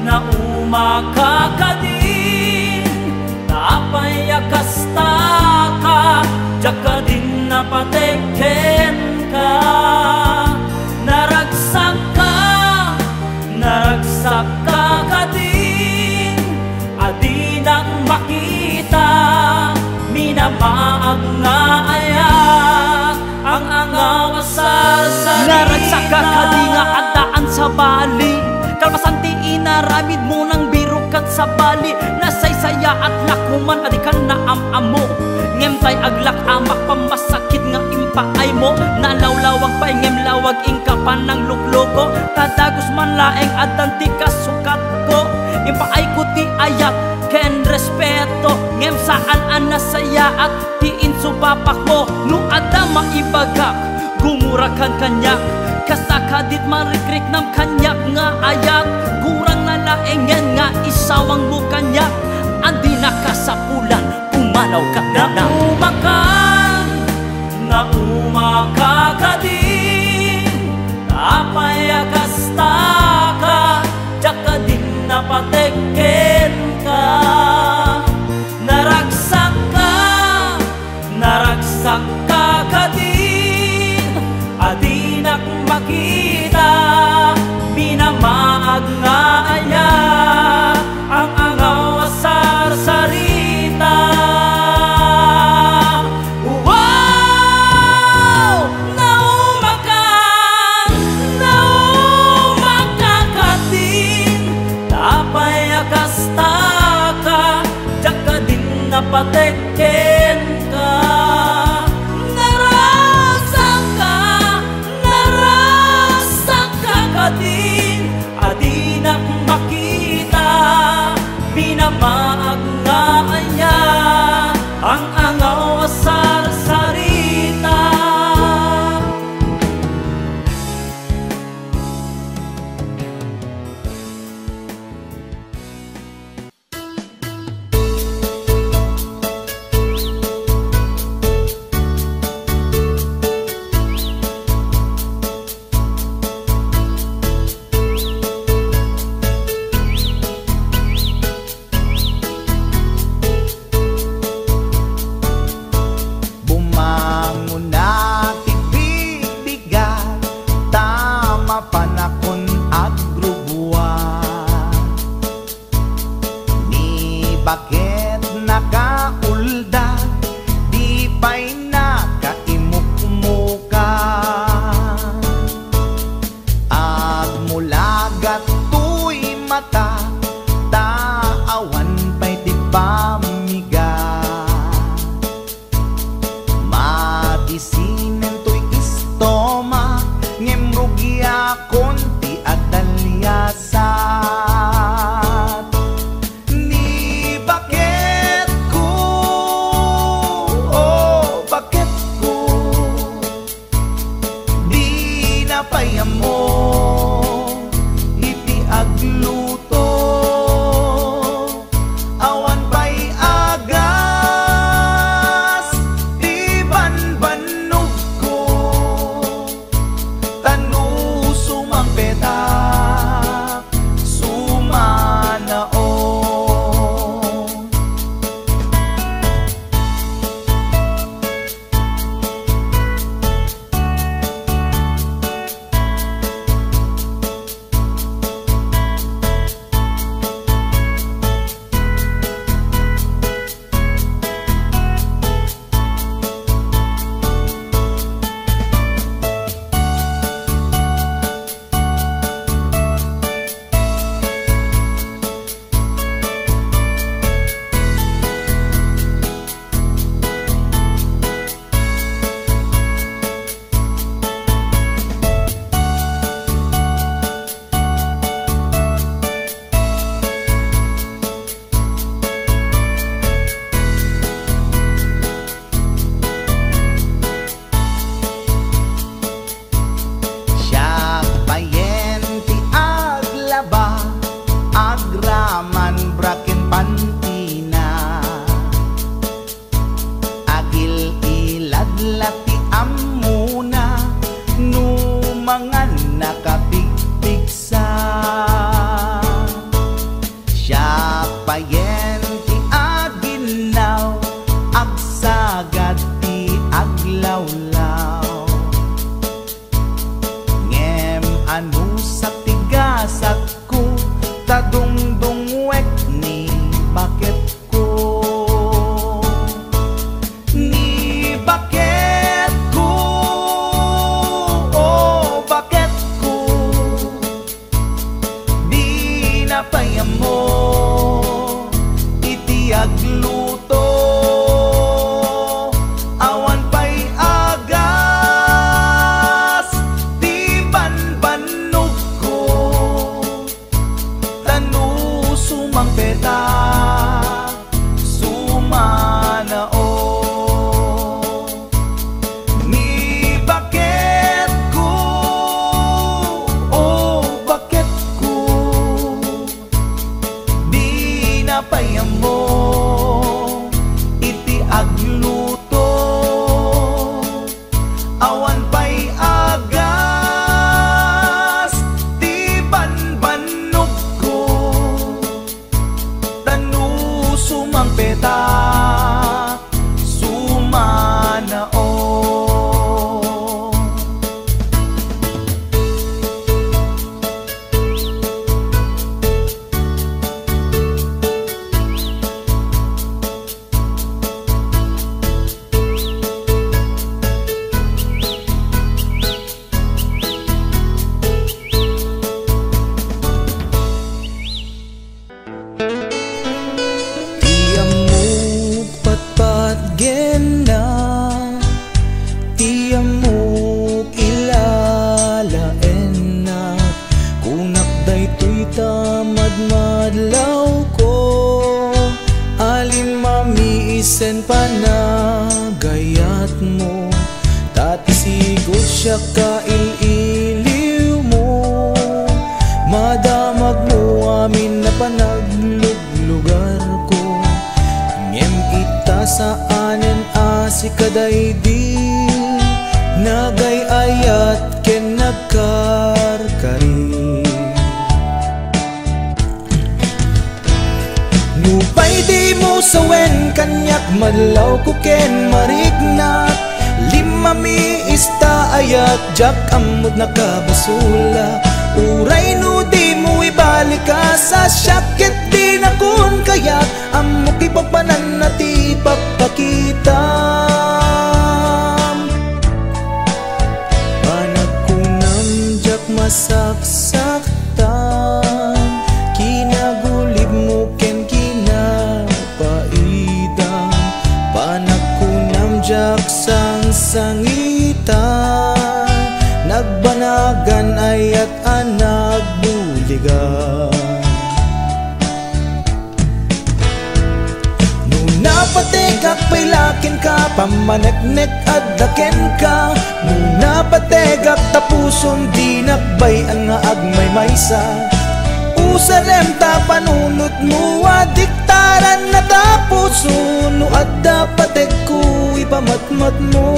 Nauma ka din, tapay akasta ka, tsaka din napateken ka. Naragsak ka din, adi nang makita, minamaag nga ayak, ang angaw asar sari. Naragsak ka di nga ataan sa bali, kalpasan ti inaramid mo ng birukat sa bali, nasaysaya at lakuman adi ka naamamo, ngem tay aglak amak pamasakit nga impaay mo, nalawlawag pa ngem lawag ingkapan ng lukloko, kadagos man laeng adan ti kasukat ko, impaay ko ti ayat ken respeto, ngem saan an nasaya at ti insubapak mo. Nung ada maibagak gumurakan kanyak, kasta kadit marikrik nam kanyak nga ayat, kurang nalaengen nga isawang mo kanyak, andi nakasapulan pumanaw ka na. Nauma ka din, apay akasta ka, tsaka din napateken ka. Naragsak ka din, adi nak makita, minamaag nga ayak, ang angaw asar sarita. Napateken ka, naragsak ka din, adi nak makita, binamaag nga anya, ang angaw asar sarita. Bakit nakaulda, di pa'y nakaimukmuka, at mula gato'y mata, taawan pa'y di pamiga. Matisinen to'y istoma, ngem rugya konti at dalyasat. Iti agluto, awan pa'y agas, di banbanog ko, tanu sumampetak, sumanao. Sen panagayat mo, tatisigod siya kaililiw mo. Madamag mo amin na panagluglugar ko. Ngem ita sa anen asi kaday di nagayayat ken nagkarkari. Nupay di mo sawen kanyak madlaw ko ken marignak. Lima mi ista ayat jak amod nakabasula. Uray no di mo ibalik ka sa syakit di na kun kaya amo kipapanan na ti papakita. Panagkunam jak masaksaktan, kinagulib mo ken kinapaidang. Panagkunam jak sang-sangitan, nagbanagan ayat anak buligan. Nuna pategak pailakin ka, pamaneknek at daken ka. Nuna pategak tapuson di nakbayan nga agmay maysa. Usarem ta panunot mo adiktaran na tapuson. No adda patek ko ipamatmat mo.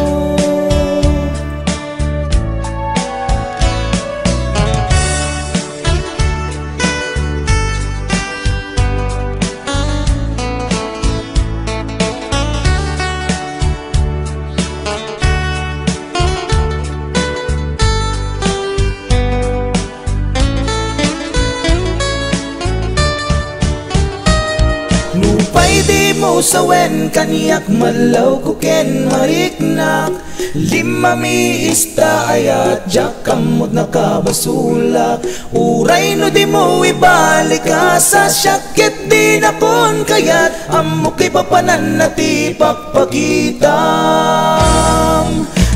Di mo sawen kaniyak madlaw ko ken mariknak. Lima mi ista ayat jak kamot nakabasulak. Uray no di mo ibalik ka sa syakit di na kon kayat amo kay papanan na ti papakitang.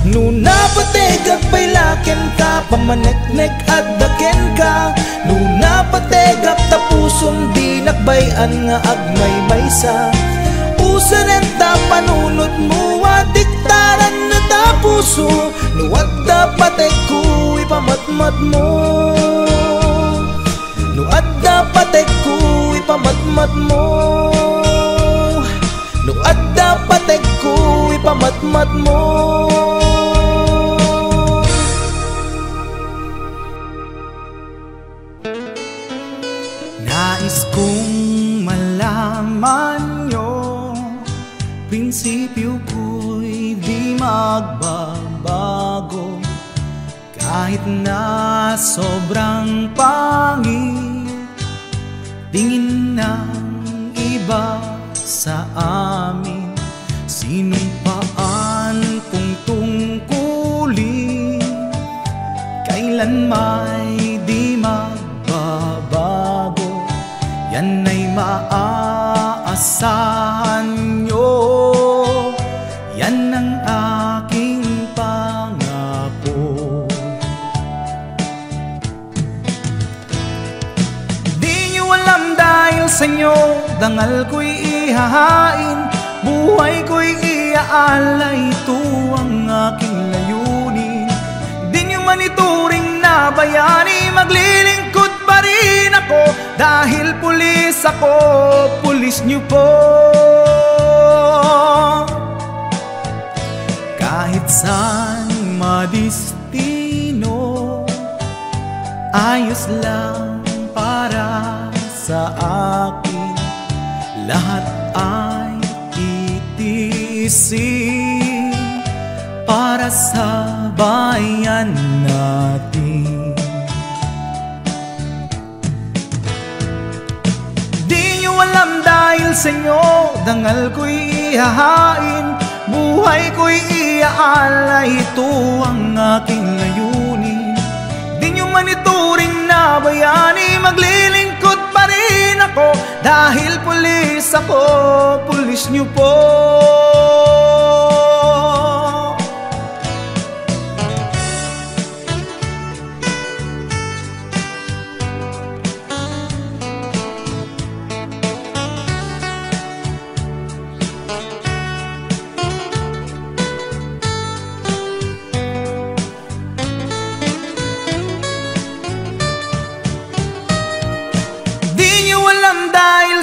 Nuna pategak pailaken ka, pamaneknek at daken ka. Nuna pategak tapuson di nakbayan nga agmay maysa. Usanen ta panunot mo adiktaran na tapuso. Nuwag dapat ko ipamatmat mo. Nuwag dapat ko ipamatmat mo. Nuwag dapat ko ipamatmat mo. Nais kong malaman nyo, prinsipyo ko'y di magbabago. Kahit na sobrang pangit tingin ng iba sa amin, sinumpaan kong tungkulin, kailan may di magbabago. Yan ay maaasahan nyo, yan ang aking pangako. Di nyo alam dahil sa inyo, dangal ko'y ihahain, buhay ko'y iaalay, ito ang aking layunin. Di nyo man ituring na bayani, maglilingkod pa rin ako, dahil pulis ako, pulis nyo po. Kahit saan madistino, ayos lang para sa akin. Lahat ay titiisin para sa bayan natin. Di nyo alam dahil sa inyo, dangal ko'y ihahain, buhay ko'y iaalay, ito ang aking layunin. Di nyo man ituring na bayani, maglilingkod pa rin ako, dahil pulis ako, pulis nyo po.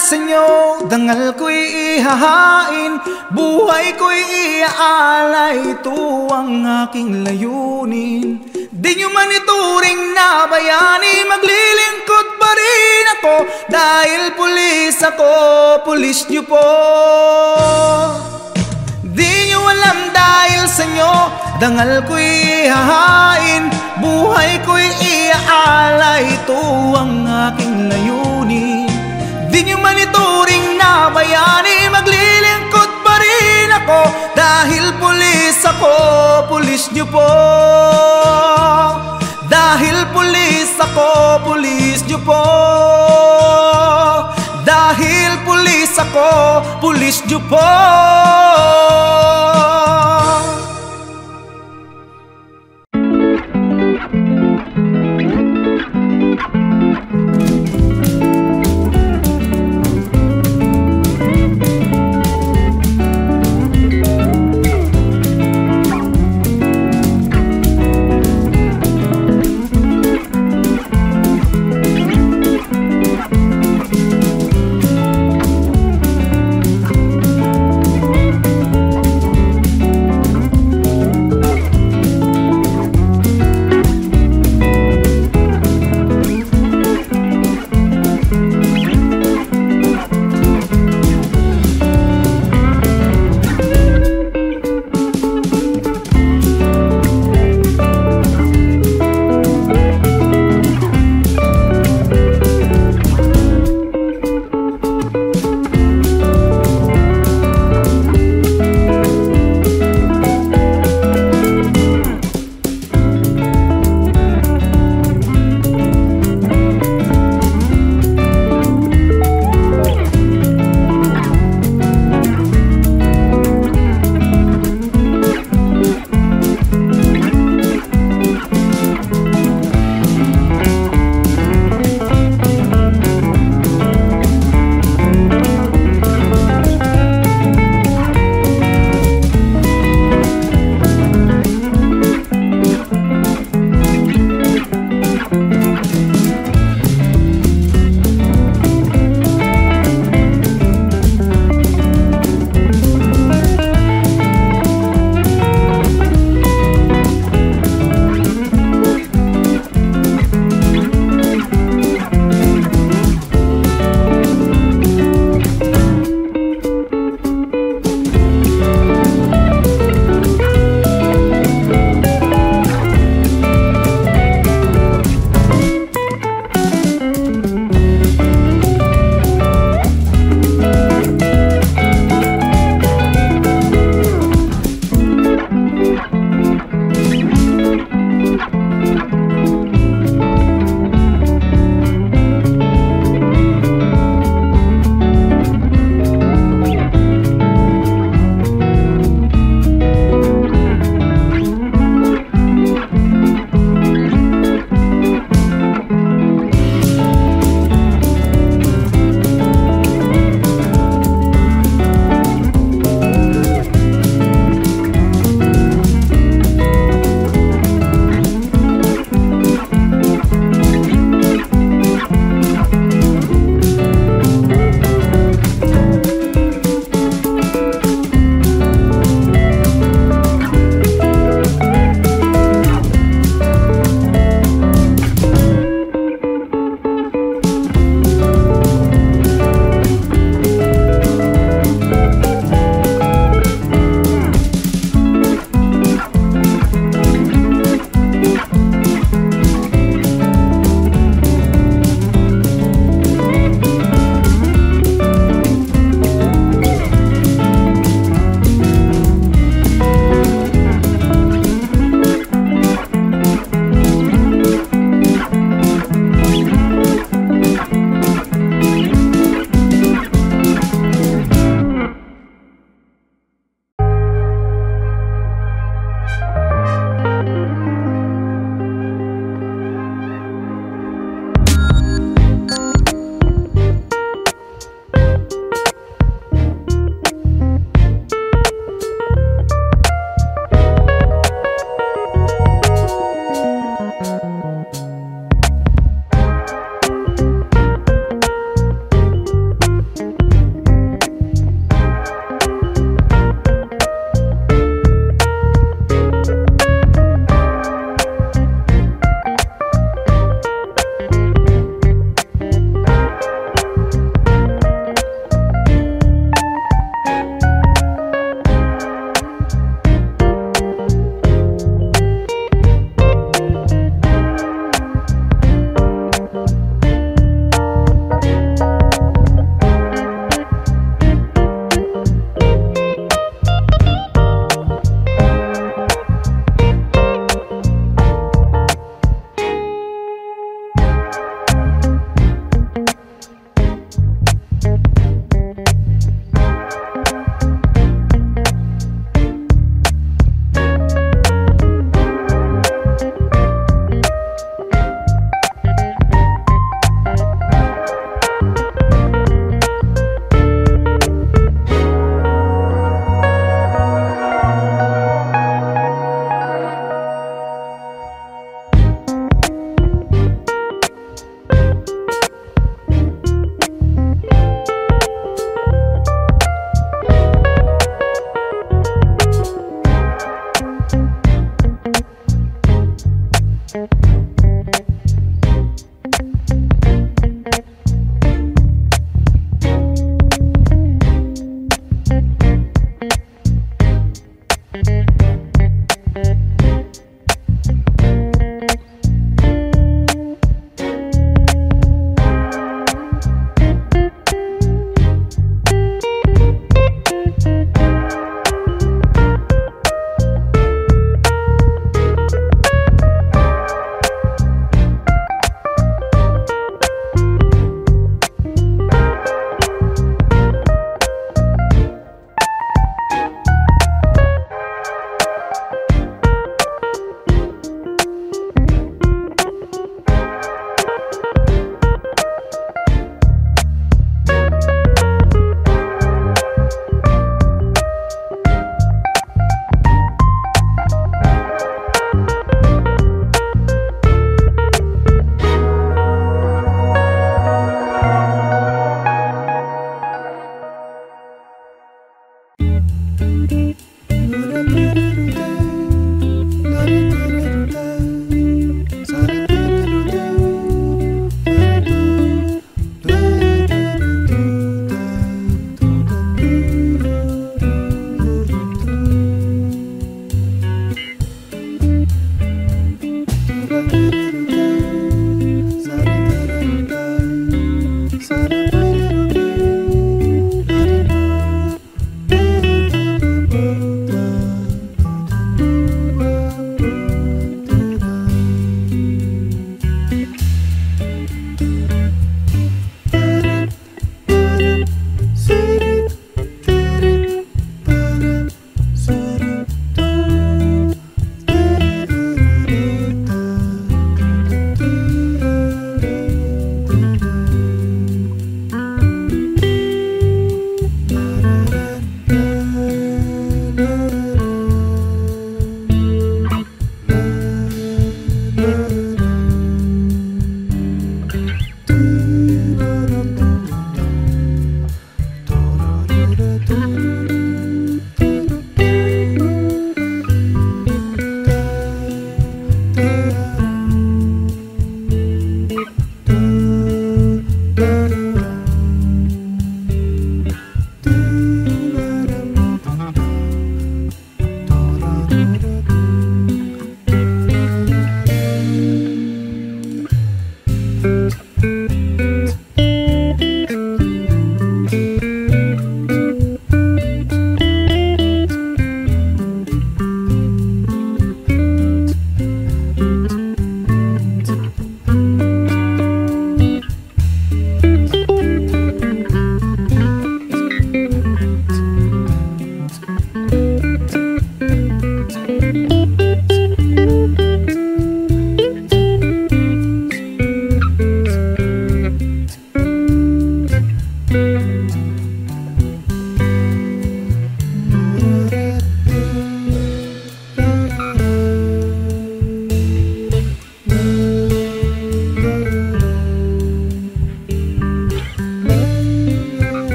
sa inyo, dangal ko'y ihahain, buhay ko'y iaalay, ito ang aking layunin. Di nyo man ituring na bayani, maglilingkod pa rin ako, dahil pulis ako, pulis nyo po. Di nyo alam dahil sa inyo, dangal ko'y ihahain, buhay ko'y iaalay, ito ang aking layunin. Di nyo man ituring na bayani, maglilingkod pa rin ako, dahil pulis ako, pulis nyo po. Dahil pulis ako, pulis nyo po. Dahil pulis ako, pulis nyo po.